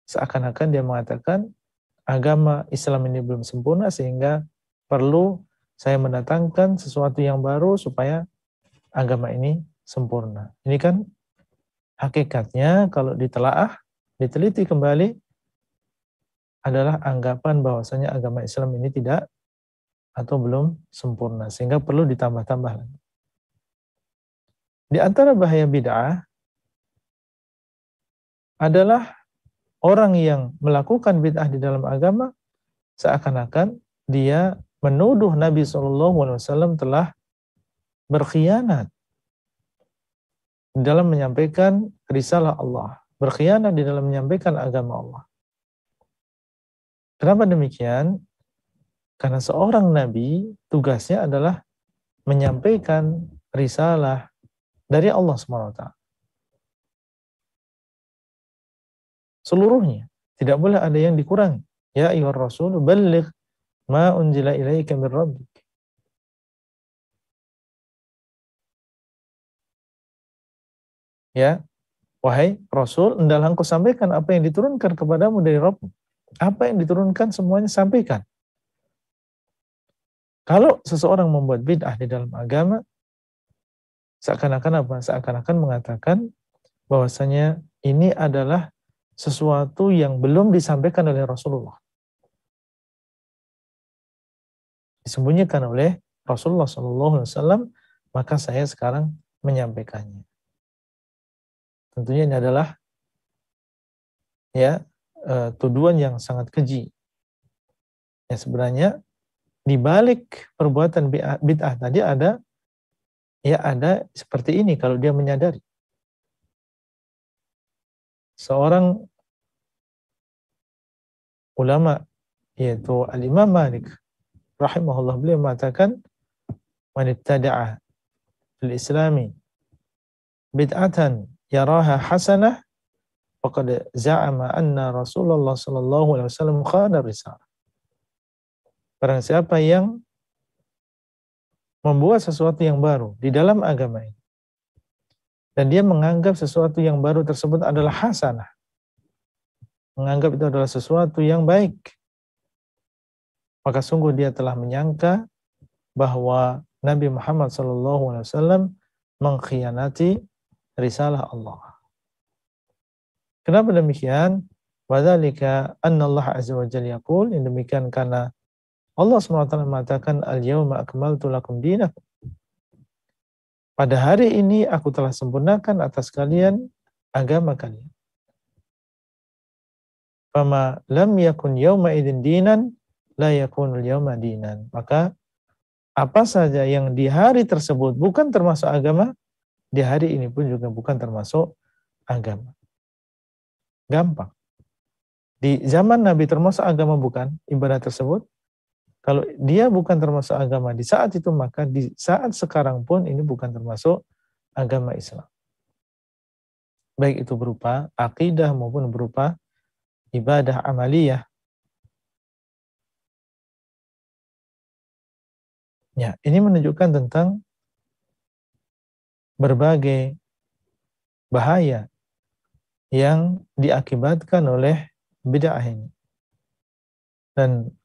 seakan-akan dia mengatakan agama Islam ini belum sempurna sehingga perlu saya mendatangkan sesuatu yang baru supaya agama ini sempurna. Ini kan hakikatnya kalau ditelaah, diteliti kembali adalah anggapan bahwasanya agama Islam ini tidak atau belum sempurna sehingga perlu ditambah-tambah lagi. Di antara bahaya bid'ah adalah orang yang melakukan bid'ah di dalam agama seakan-akan dia menuduh Nabi SAW telah berkhianat di dalam menyampaikan risalah Allah, berkhianat di dalam menyampaikan agama Allah. Kenapa demikian? Karena seorang nabi tugasnya adalah menyampaikan risalah dari Allah SWT. Seluruhnya, tidak boleh ada yang dikurangi. Ya ayyuhar rasul balligh ma unzila ilaika min rabbik. Ya, wahai Rasul, hendaklah engkau sampaikan apa yang diturunkan kepadamu dari Rabb. Apa yang diturunkan semuanya sampaikan. Kalau seseorang membuat bid'ah di dalam agama, seakan-akan apa? Seakan-akan mengatakan bahwasanya ini adalah sesuatu yang belum disampaikan oleh Rasulullah. Disembunyikan oleh Rasulullah SAW, maka saya sekarang menyampaikannya. Tentunya ini adalah tuduhan yang sangat keji. Ya, sebenarnya di balik perbuatan bid'ah tadi ada seperti ini kalau dia menyadari. Seorang ulama yaitu Al-Imam Malik rahimahullah, beliau mengatakan man ibtada'a fil islami bid'atan yaraha hasanah faqad za'ama anna Rasulullah sallallahu alaihi wasallam khana risalah. Barang siapa yang membuat sesuatu yang baru di dalam agama ini dan dia menganggap sesuatu yang baru tersebut adalah hasanah, menganggap itu adalah sesuatu yang baik, maka sungguh dia telah menyangka bahwa Nabi Muhammad SAW mengkhianati risalah Allah. Kenapa demikian? Wadzalika anna Allah azza wa jalla yaqul, yang demikian karena Allah SWT mengatakan al-yawma akmaltu lakum dinakum. Pada hari ini aku telah sempurnakan atas kalian agama kalian. Fama lam yakun yawma idzin dinan la yakunul yawma dinan. Maka apa saja yang di hari tersebut bukan termasuk agama, di hari ini pun juga bukan termasuk agama. Gampang. Di zaman Nabi termasuk agama bukan ibadah tersebut? Kalau dia bukan termasuk agama di saat itu, maka di saat sekarang pun ini bukan termasuk agama Islam. Baik itu berupa akidah maupun berupa ibadah amaliyah. Ya, ini menunjukkan tentang berbagai bahaya yang diakibatkan oleh bid'ah ini. Dan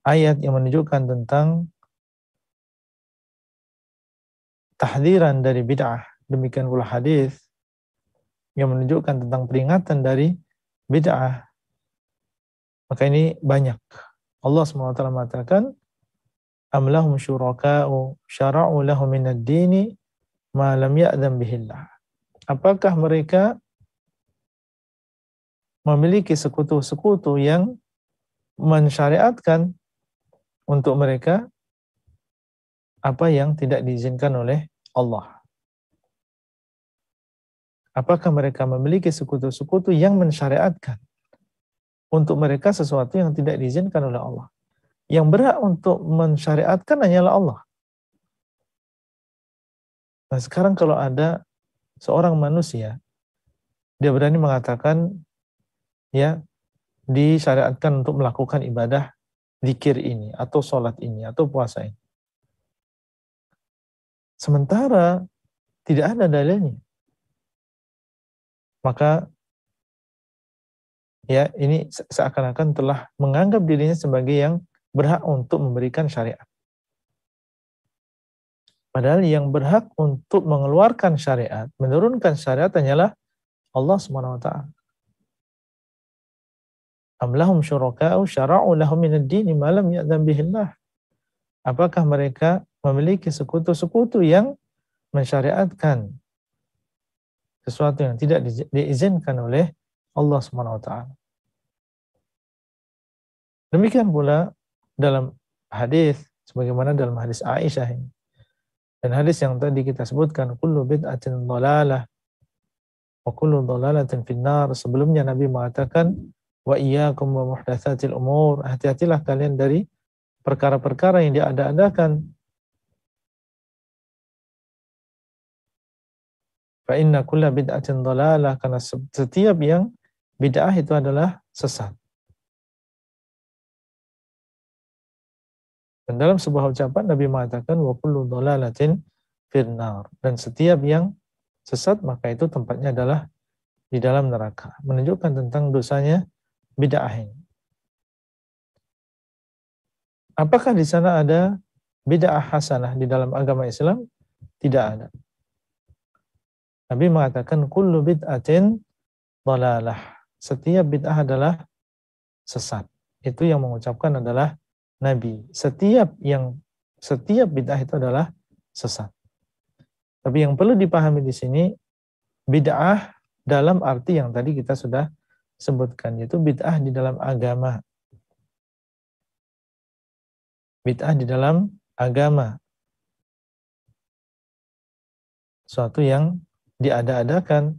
ayat yang menunjukkan tentang tahdiran dari bid'ah, demikian pula hadis yang menunjukkan tentang peringatan dari bid'ah. Maka ini banyak. Allah SWT mengatakan, am lahum syuraka'u syara'u lahum minad dini ma lam ya'dzan bihillah. Apakah mereka memiliki sekutu-sekutu yang mensyariatkan untuk mereka apa yang tidak diizinkan oleh Allah? Apakah mereka memiliki sekutu-sekutu yang mensyariatkan untuk mereka sesuatu yang tidak diizinkan oleh Allah? Yang berhak untuk mensyariatkan hanyalah Allah. Nah, sekarang kalau ada seorang manusia, dia berani mengatakan, ya, disyariatkan untuk melakukan ibadah zikir ini, atau sholat ini, atau puasa ini. Sementara tidak ada dalilnya. Maka ya ini seakan-akan telah menganggap dirinya sebagai yang berhak untuk memberikan syariat. Padahal yang berhak untuk mengeluarkan syariat, menurunkan syariat hanyalah Allah SWT. Am lahum syuraka'u syara'u lahum minad dini ma lam ya'dzan bihillah. Apakah mereka memiliki sekutu-sekutu yang mensyariatkan sesuatu yang tidak diizinkan oleh Allah SWT. Demikian pula dalam hadis, sebagaimana dalam hadis Aisyah ini. Dan hadis yang tadi kita sebutkan, kullu bid'atin dhalalah wa kullu dhalalatin finnar. Sebelumnya Nabi mengatakan, wa iyyakum wa muhdatsatil umur. Hati-hatilah kalian dari perkara-perkara yang diada-adakan. Fa inna kulla bid'atin dhalalah, karena setiap yang bid'ah itu adalah sesat. Dan dalam sebuah ucapan Nabi mengatakan wa kullu dhalalatin finnar, dan setiap yang sesat maka itu tempatnya adalah di dalam neraka. Menunjukkan tentang dosanya bid'ah ini. Apakah di sana ada bid'ah hasanah di dalam agama Islam? Tidak ada. Nabi mengatakan kullu bid'atin dhalalah. Setiap bid'ah adalah sesat. Itu yang mengucapkan adalah Nabi. Setiap bid'ah itu adalah sesat. Tapi yang perlu dipahami di sini, bid'ah dalam arti yang tadi kita sudah sebutkan, yaitu bid'ah di dalam agama. Bid'ah di dalam agama. Suatu yang diada-adakan,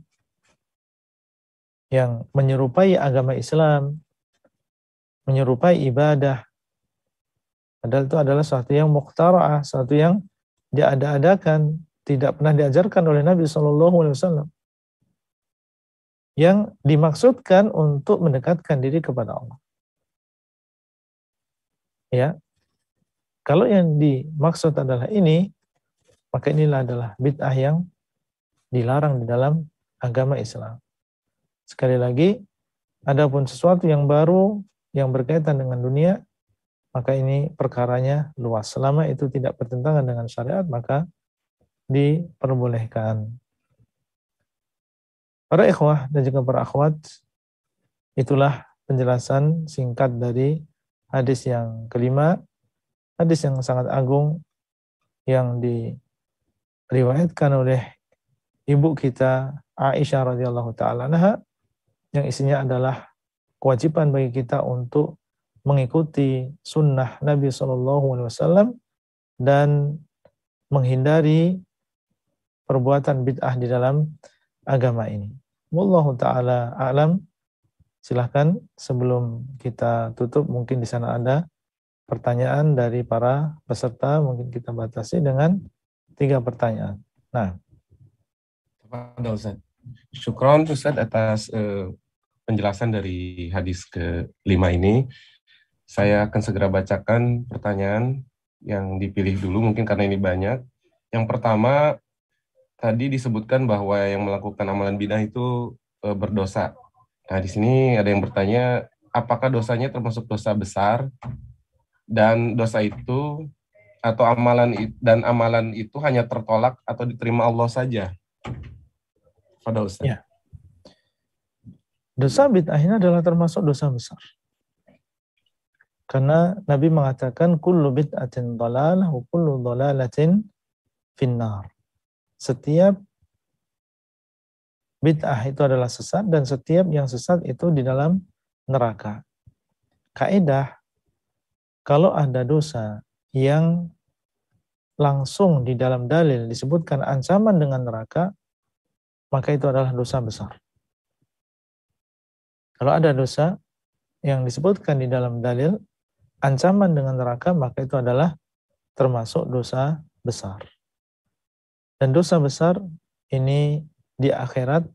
yang menyerupai agama Islam, menyerupai ibadah. Padahal itu adalah suatu yang mukhtara'ah, suatu yang diada-adakan, tidak pernah diajarkan oleh Nabi SAW. Yang dimaksudkan untuk mendekatkan diri kepada Allah. Ya, kalau yang dimaksud adalah ini, maka inilah adalah bid'ah yang dilarang di dalam agama Islam. Sekali lagi, adapun sesuatu yang baru yang berkaitan dengan dunia, maka ini perkaranya luas. Selama itu tidak bertentangan dengan syariat, maka diperbolehkan. Para ikhwah dan juga para akhwat, itulah penjelasan singkat dari hadis yang kelima, hadis yang sangat agung yang diriwayatkan oleh ibu kita Aisyah radhiyallahu taala anha, yang isinya adalah kewajiban bagi kita untuk mengikuti sunnah Nabi SAW dan menghindari perbuatan bid'ah di dalam agama ini. Wallahu ta'ala a'lam. Silahkan sebelum kita tutup, mungkin di sana ada pertanyaan dari para peserta, mungkin kita batasi dengan 3 pertanyaan. Nah, Tafadhol Ustaz. Syukron Ustaz atas penjelasan dari hadis ke-5 ini. Saya akan segera bacakan pertanyaan yang dipilih dulu, mungkin karena ini banyak. Yang pertama, tadi disebutkan bahwa yang melakukan amalan bidah itu berdosa. Nah, di sini ada yang bertanya, apakah dosanya termasuk dosa besar, dan dosa itu atau amalan itu hanya tertolak atau diterima Allah saja? Pada Ustaz. ya. Dosa bid'ah ini adalah termasuk dosa besar. Karena Nabi mengatakan kullu bid'atin dhalalah wa kullu dhalalatin finnar. Setiap bid'ah itu adalah sesat dan setiap yang sesat itu di dalam neraka. Kaidah, kalau ada dosa yang langsung di dalam dalil disebutkan ancaman dengan neraka, maka itu adalah dosa besar. Kalau ada dosa yang disebutkan di dalam dalil ancaman dengan neraka, maka itu adalah termasuk dosa besar. Dan dosa besar ini di akhirat,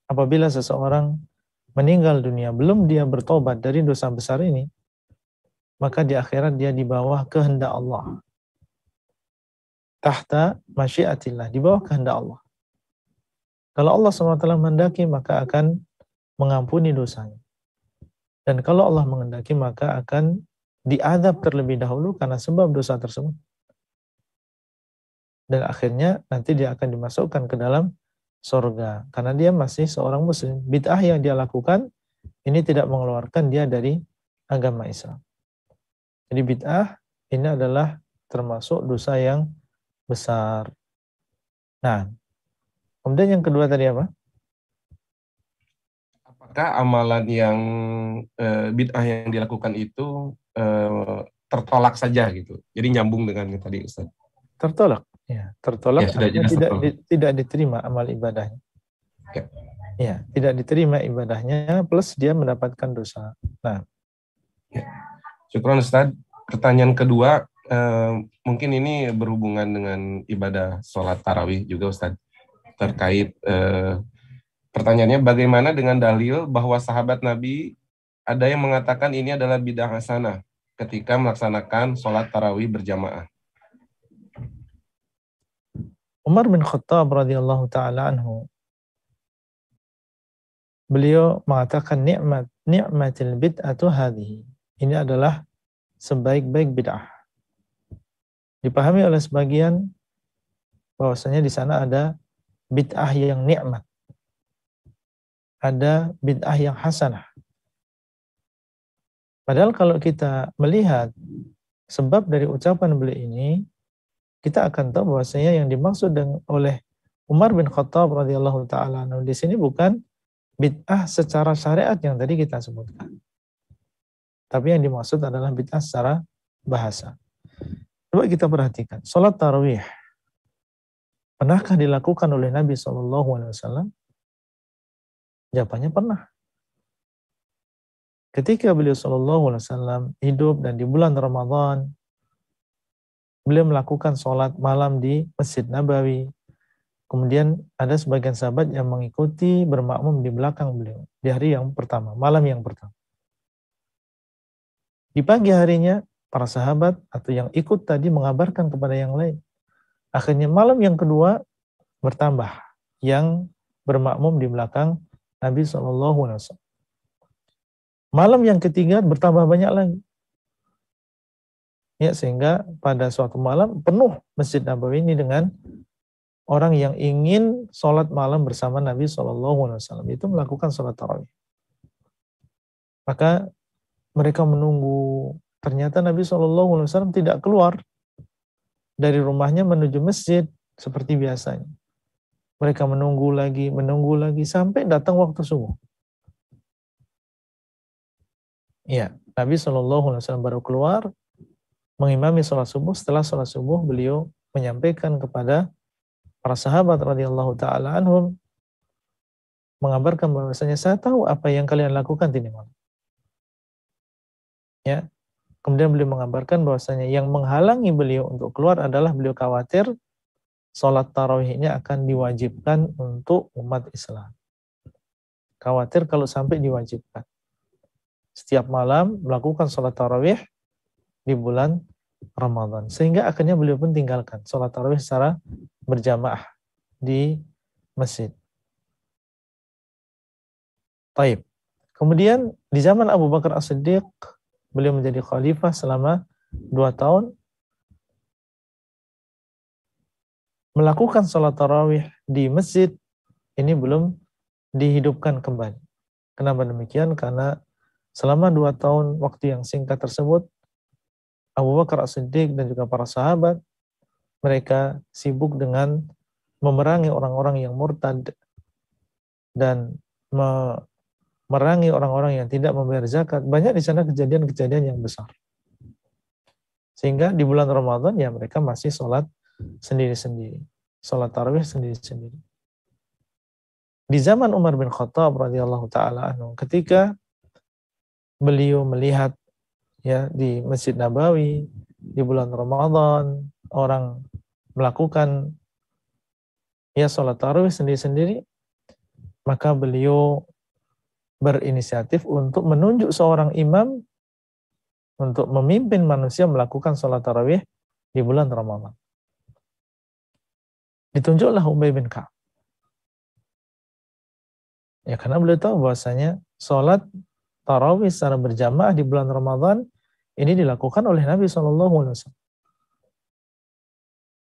apabila seseorang meninggal dunia belum dia bertobat dari dosa besar ini, maka di akhirat dia di bawah kehendak Allah. Tahta masyiatillah, di bawah kehendak Allah. Kalau Allah SWT menghendaki, maka akan mengampuni dosanya. Dan kalau Allah menghendaki, maka akan diadab terlebih dahulu karena sebab dosa tersebut. Dan akhirnya nanti dia akan dimasukkan ke dalam surga. Karena dia masih seorang muslim. Bid'ah yang dia lakukan, ini tidak mengeluarkan dia dari agama Islam. Jadi bid'ah ini adalah termasuk dosa yang besar. Nah, kemudian yang kedua tadi apa? Apakah amalan yang bid'ah yang dilakukan itu tertolak saja gitu? Jadi nyambung dengan yang tadi Ustaz. Tertolak. Ya, tertolak Ya, sudah jelas tidak diterima amal ibadahnya. Ya. Ya, tidak diterima ibadahnya plus dia mendapatkan dosa. Nah, ya. Syukron Ustaz. Pertanyaan kedua, mungkin ini berhubungan dengan ibadah sholat tarawih juga Ustaz. Terkait pertanyaannya, bagaimana dengan dalil bahwa sahabat Nabi ada yang mengatakan ini adalah bid'ah hasanah ketika melaksanakan sholat tarawih berjamaah? Umar bin Khattab radhiyallahu taala anhu, beliau mengatakan ni'matil bid'atu hadhihi. Ini adalah sebaik-baik bid'ah. Dipahami oleh sebagian bahwasanya di sana ada bid'ah yang nikmat. Ada bid'ah yang hasanah. Padahal kalau kita melihat sebab dari ucapan beliau ini, kita akan tahu bahwasanya yang dimaksud oleh Umar bin Khattab radhiyallahu taala di sini bukan bid'ah secara syariat yang tadi kita sebutkan. Tapi yang dimaksud adalah bid'ah secara bahasa. Coba kita perhatikan, salat tarawih pernahkah dilakukan oleh Nabi SAW? Jawabannya pernah. Ketika beliau SAW hidup dan di bulan Ramadan, beliau melakukan sholat malam di Masjid Nabawi. Kemudian ada sebagian sahabat yang mengikuti bermakmum di belakang beliau di hari yang pertama, malam yang pertama. Di pagi harinya, para sahabat atau yang ikut tadi mengabarkan kepada yang lain. Akhirnya malam yang kedua bertambah yang bermakmum di belakang Nabi SAW. Malam yang ketiga bertambah banyak lagi. Ya, sehingga pada suatu malam penuh Masjid Nabawi ini dengan orang yang ingin sholat malam bersama Nabi SAW. Itu melakukan sholat tarawih. Maka mereka menunggu. Ternyata Nabi SAW tidak keluar dari rumahnya menuju masjid seperti biasanya. Mereka menunggu lagi sampai datang waktu subuh. Ya, Nabi SAW baru keluar mengimami sholat subuh. Setelah sholat subuh beliau menyampaikan kepada para sahabat radhiyallahu taala anhum mengabarkan bahwasanya saya tahu apa yang kalian lakukan tadi malam. Ya. Kemudian beliau mengabarkan bahwasanya yang menghalangi beliau untuk keluar adalah beliau khawatir sholat tarawihnya akan diwajibkan untuk umat Islam. Khawatir kalau sampai diwajibkan. Setiap malam melakukan sholat tarawih di bulan Ramadan. Sehingga akhirnya beliau pun tinggalkan sholat tarawih secara berjamaah di masjid. Taib. Kemudian di zaman Abu Bakar As-Siddiq, beliau menjadi khalifah selama 2 tahun. Melakukan sholat tarawih di masjid ini belum dihidupkan kembali. Kenapa demikian? Karena selama 2 tahun waktu yang singkat tersebut, Abu Bakar As-Siddiq dan juga para sahabat, mereka sibuk dengan memerangi orang-orang yang murtad dan memerangi orang-orang yang tidak membayar zakat. Banyak di sana kejadian-kejadian yang besar. Sehingga di bulan Ramadan ya mereka masih sholat sendiri-sendiri. Sholat tarawih sendiri-sendiri. Di zaman Umar bin Khattab radhiyallahu taala anhu, ketika beliau melihat ya di Masjid Nabawi di bulan Ramadan orang melakukan ya sholat tarawih sendiri-sendiri, maka beliau berinisiatif untuk menunjuk seorang imam untuk memimpin manusia melakukan sholat tarawih di bulan Ramadan. Ditunjuklah Ubay bin Ka'ab. Ya karena beliau tahu bahwasanya sholat tarawih secara berjamaah di bulan Ramadan ini dilakukan oleh Nabi SAW.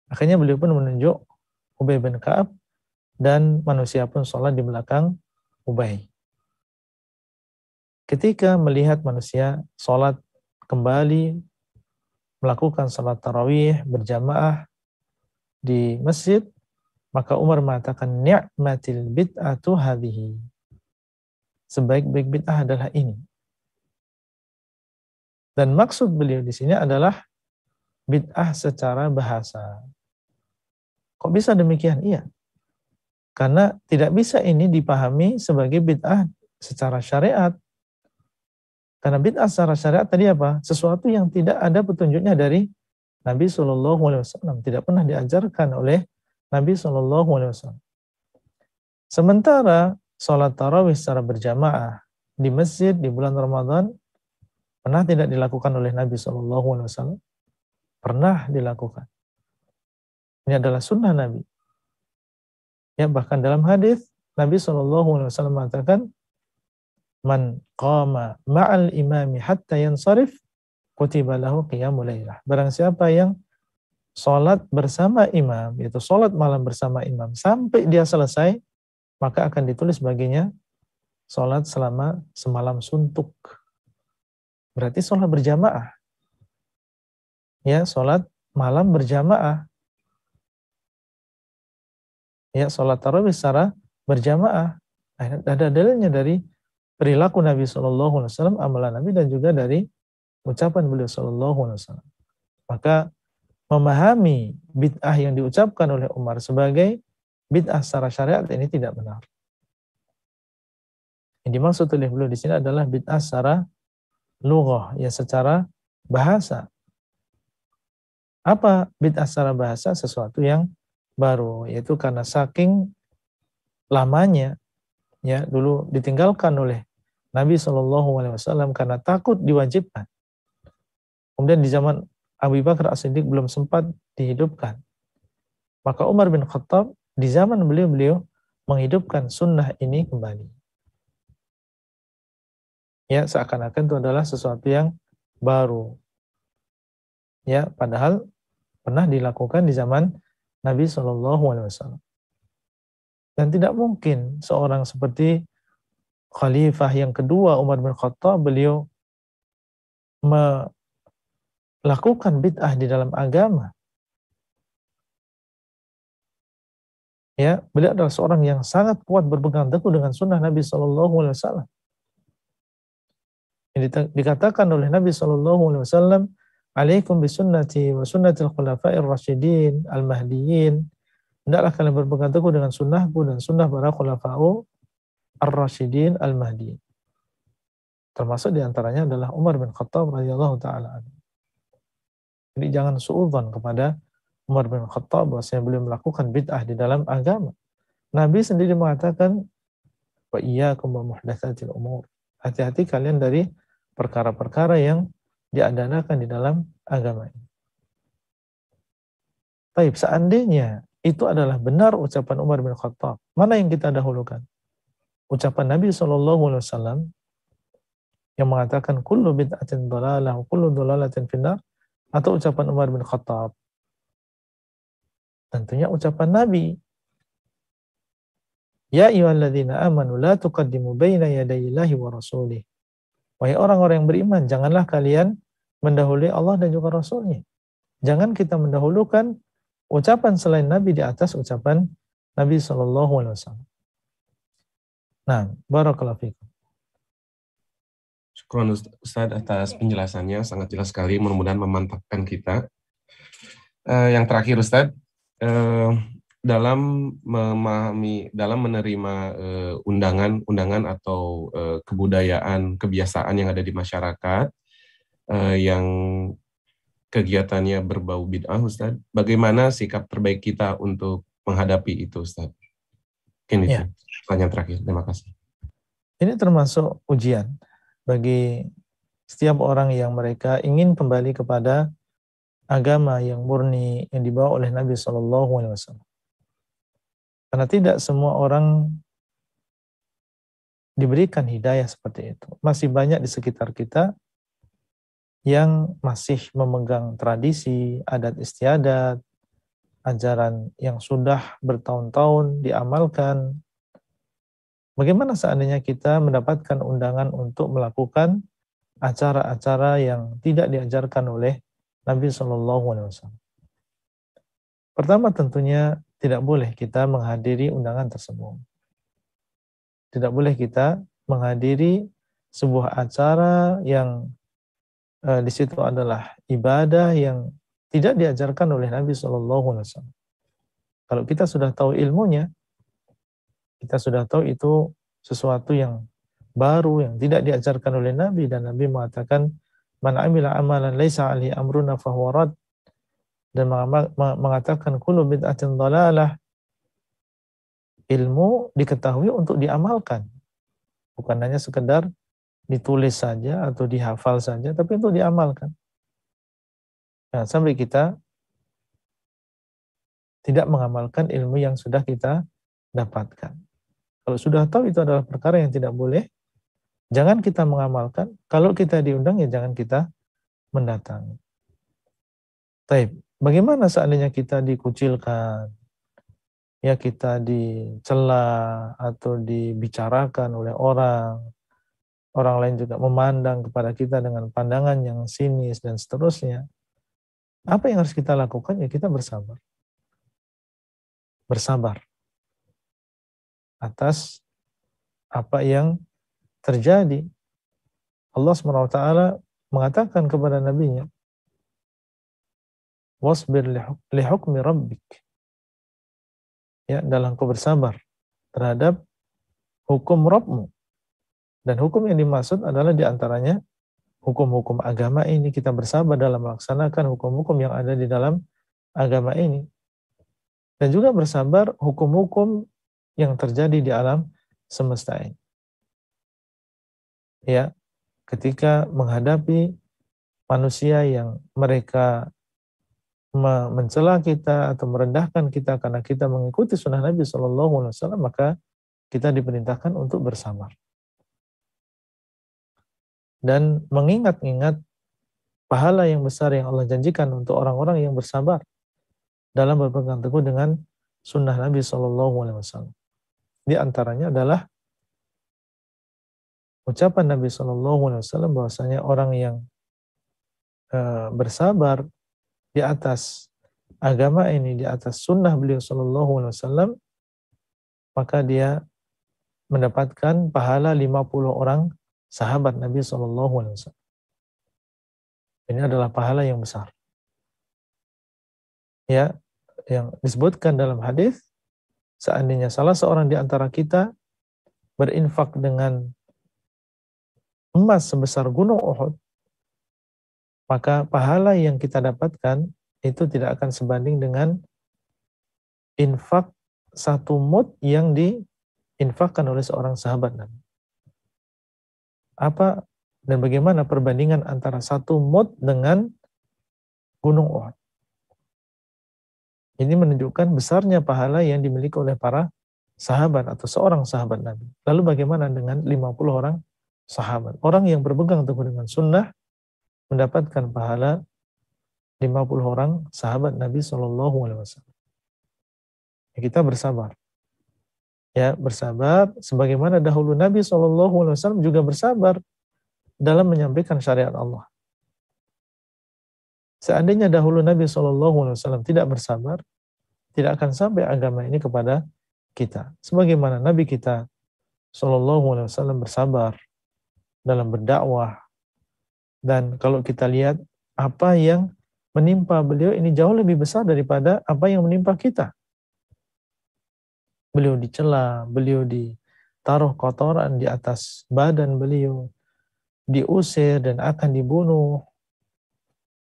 Akhirnya beliau pun menunjuk Ubay bin Ka'ab dan manusia pun sholat di belakang Ubay. Ketika melihat manusia sholat kembali melakukan sholat tarawih berjamaah di masjid, maka Umar mengatakan ni'matil bid'atu hadhihi. Sebaik-baik bid'ah adalah ini. Dan maksud beliau di sini adalah bid'ah secara bahasa. Kok bisa demikian? Iya. Karena tidak bisa ini dipahami sebagai bid'ah secara syariat. Karena bid'ah secara syariat tadi apa? Sesuatu yang tidak ada petunjuknya dari Nabi SAW. Tidak pernah diajarkan oleh Nabi SAW. Sementara sholat tarawih secara berjamaah di masjid di bulan Ramadan pernah tidak dilakukan oleh Nabi SAW? Pernah dilakukan. Ini adalah sunnah Nabi. Ya, bahkan dalam hadis Nabi SAW mengatakan, "Man qama ma'al imami hatta yansarif, kutiba lahu qiyamul lailah." Barang siapa yang sholat bersama imam, yaitu sholat malam bersama imam, sampai dia selesai, maka akan ditulis baginya sholat selama semalam suntuk. Berarti sholat berjamaah. Ya, sholat malam berjamaah. Ya, sholat tarawih secara berjamaah. Ada dalilnya dari perilaku Nabi SAW, amalan Nabi, dan juga dari ucapan beliau SAW. Maka memahami bid'ah yang diucapkan oleh Umar sebagai bid'ah secara syariat ini tidak benar. Yang dimaksud oleh beliau di sini adalah bid'ah secara lughah, ya secara bahasa. Apa bid'ah secara bahasa? Sesuatu yang baru, yaitu karena saking lamanya ya dulu ditinggalkan oleh Nabi SAW karena takut diwajibkan. Kemudian di zaman Abu Bakar As-Siddiq belum sempat dihidupkan. Maka Umar bin Khattab di zaman beliau menghidupkan sunnah ini kembali. Ya, seakan-akan itu adalah sesuatu yang baru. Ya, padahal pernah dilakukan di zaman Nabi SAW. Dan tidak mungkin seorang seperti Khalifah yang kedua Umar bin Khattab, beliau melakukan bid'ah di dalam agama. Ya, beliau adalah seorang yang sangat kuat berpegang teguh dengan sunnah Nabi SAW. Yang dikatakan oleh Nabi SAW, "Alaikum bisunnati wa sunnatil khulafa'ir rasyidin al-mahdiyyin hendaklah kalian berpegang teguh dengan sunnahku dan sunnah para khulafa'u ar-rasyidin al-mahdi. Termasuk diantaranya adalah Umar bin Khattab radhiyallahu ta'ala anhu. Jadi jangan suudzon kepada Umar bin Khattab bahwasanya beliau melakukan bid'ah di dalam agama. Nabi sendiri mengatakan, wa iyyakum wa muhdatsatil umur. Hati-hati kalian dari perkara-perkara yang diadakan di dalam agama ini. Baik, seandainya itu adalah benar ucapan Umar bin Khattab, mana yang kita dahulukan? Ucapan Nabi SAW yang mengatakan kullu bid'atin dhalalah wa kullu dhalalatin finnar, atau ucapan Umar bin Khattab? Tentunya ucapan Nabi. Ya ayyuhalladzina amanu la tuqaddimu baina yadayillahi wa rasulih. Wahai orang-orang yang beriman, janganlah kalian mendahului Allah dan juga Rasulnya. Jangan kita mendahulukan ucapan selain Nabi di atas ucapan Nabi SAW. Nah, barakallahu fikum. Syukron Ustaz atas penjelasannya, sangat jelas sekali, mudah-mudahan memantapkan kita. Yang terakhir Ustaz, dalam memahami, dalam menerima undangan atau kebudayaan, kebiasaan yang ada di masyarakat yang kegiatannya berbau bid'ah, Ustaz, bagaimana sikap terbaik kita untuk menghadapi itu, Ustaz? Ini pertanyaan terakhir. Terima kasih. Ini termasuk ujian bagi setiap orang yang mereka ingin kembali kepada agama yang murni yang dibawa oleh Nabi SAW. Karena tidak semua orang diberikan hidayah seperti itu. Masih banyak di sekitar kita yang masih memegang tradisi, adat istiadat, ajaran yang sudah bertahun-tahun diamalkan. Bagaimana seandainya kita mendapatkan undangan untuk melakukan acara-acara yang tidak diajarkan oleh Nabi SAW? Pertama, tentunya tidak boleh kita menghadiri undangan tersebut. Tidak boleh kita menghadiri sebuah acara yang di situ adalah ibadah yang tidak diajarkan oleh Nabi SAW. Kalau kita sudah tahu ilmunya, kita sudah tahu itu sesuatu yang baru yang tidak diajarkan oleh Nabi, dan Nabi mengatakan man amila amalan laisa alaihi amruna fahuwa rad, dan mengatakan kullu bid'atin dhalalah. Ilmu diketahui untuk diamalkan, bukan hanya sekedar ditulis saja atau dihafal saja, tapi untuk diamalkan. Nah, sampai kita tidak mengamalkan ilmu yang sudah kita dapatkan. Kalau sudah tahu itu adalah perkara yang tidak boleh, jangan kita mengamalkan. Kalau kita diundang, ya jangan kita mendatangi. Taib. Bagaimana seandainya kita dikucilkan, ya kita dicela atau dibicarakan oleh orang lain juga memandang kepada kita dengan pandangan yang sinis dan seterusnya. Apa yang harus kita lakukan? Ya kita bersabar. Bersabar atas apa yang terjadi. Allah SWT mengatakan kepada nabinya, wasbir li hukmi rabbik. Ya, dalam kau bersabar terhadap hukum Rabbmu. Dan hukum yang dimaksud adalah diantaranya hukum-hukum agama ini. Kita bersabar dalam melaksanakan hukum-hukum yang ada di dalam agama ini. Dan juga bersabar hukum-hukum yang terjadi di alam semesta ini. Ya, ketika menghadapi manusia yang mereka mencela kita atau merendahkan kita karena kita mengikuti sunnah Nabi SAW, maka kita diperintahkan untuk bersabar dan mengingat-ingat pahala yang besar yang Allah janjikan untuk orang-orang yang bersabar dalam berpegang teguh dengan sunnah Nabi SAW. Di antaranya adalah ucapan Nabi SAW bahwasanya orang yang bersabar di atas agama ini, di atas sunnah beliau SAW, maka dia mendapatkan pahala 50 orang sahabat Nabi SAW. Ini adalah pahala yang besar. Ya, yang disebutkan dalam hadis, seandainya salah seorang di antara kita berinfak dengan emas sebesar gunung Uhud, maka pahala yang kita dapatkan itu tidak akan sebanding dengan infak 1 mud yang diinfakkan oleh seorang sahabat Nabi. Apa dan bagaimana perbandingan antara 1 mud dengan gunung Uhud? Ini menunjukkan besarnya pahala yang dimiliki oleh para sahabat atau seorang sahabat Nabi. Lalu bagaimana dengan 50 orang sahabat? Orang yang berpegang teguh dengan sunnah mendapatkan pahala 50 orang sahabat Nabi SAW. Kita bersabar. Ya, bersabar sebagaimana dahulu Nabi SAW juga bersabar dalam menyampaikan syariat Allah. Seandainya dahulu Nabi SAW tidak bersabar, tidak akan sampai agama ini kepada kita. Sebagaimana Nabi kita SAW bersabar dalam berdakwah. Dan kalau kita lihat apa yang menimpa beliau ini jauh lebih besar daripada apa yang menimpa kita. Beliau dicela, beliau ditaruh kotoran di atas badan beliau, diusir dan akan dibunuh.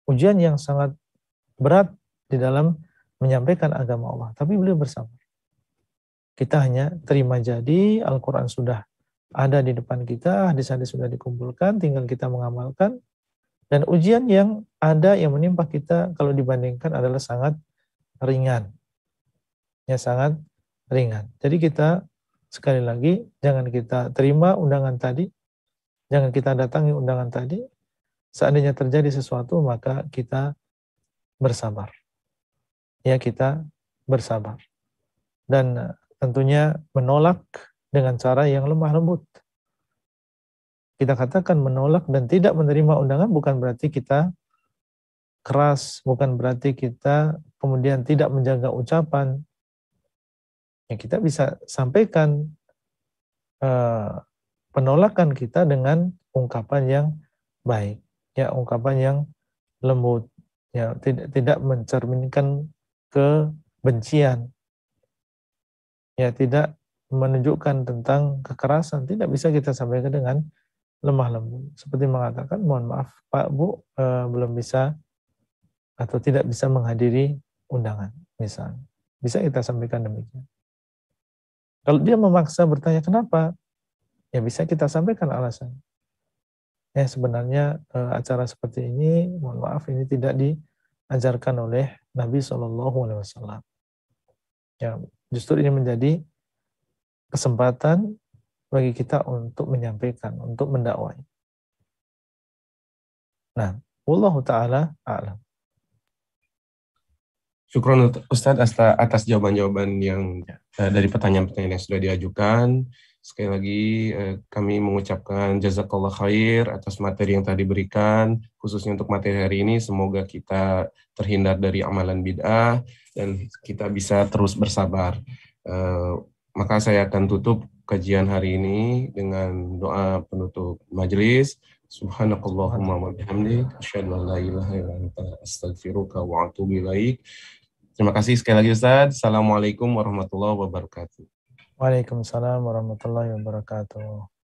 Ujian yang sangat berat di dalam menyampaikan agama Allah. Tapi beliau bersabar. Kita hanya terima jadi, Al-Quran sudah ada di depan kita, hadis-hadis sudah dikumpulkan, tinggal kita mengamalkan. Dan ujian yang ada yang menimpa kita kalau dibandingkan adalah sangat ringan. Ya, sangat ringan. Jadi kita sekali lagi jangan kita terima undangan tadi, jangan kita datangi undangan tadi. Seandainya terjadi sesuatu maka kita bersabar. Ya, kita bersabar. Dan tentunya menolak dengan cara yang lemah lembut. Kita katakan menolak dan tidak menerima undangan bukan berarti kita keras, bukan berarti kita kemudian tidak menjaga ucapan. Ya, kita bisa sampaikan penolakan kita dengan ungkapan yang baik, ya, ungkapan yang lembut, ya, tidak mencerminkan kebencian, ya, tidak menunjukkan tentang kekerasan, tidak bisa kita sampaikan dengan lemah lembut. Seperti mengatakan, mohon maaf Pak Bu, belum bisa atau tidak bisa menghadiri undangan, misalnya. Bisa kita sampaikan demikian. Kalau dia memaksa bertanya kenapa, ya bisa kita sampaikan alasan. Ya, sebenarnya acara seperti ini, mohon maaf, ini tidak diajarkan oleh Nabi SAW. Ya, justru ini menjadi kesempatan bagi kita untuk menyampaikan, untuk mendakwai. Nah, wallahu ta'ala a'lam. Syukron Ustadz atas jawaban-jawaban yang dari pertanyaan-pertanyaan yang sudah diajukan. Sekali lagi kami mengucapkan jazakallah khair atas materi yang tadi berikan, khususnya untuk materi hari ini. Semoga kita terhindar dari amalan bid'ah dan kita bisa terus bersabar. Maka saya akan tutup kajian hari ini dengan doa penutup majelis. Subhanakallahumma wa bihamdik, asyhadu an la ilaha illa anta, astaghfiruka wa atubu ilaik. Terima kasih sekali lagi Ustaz. Assalamualaikum warahmatullahi wabarakatuh. Waalaikumsalam warahmatullahi wabarakatuh.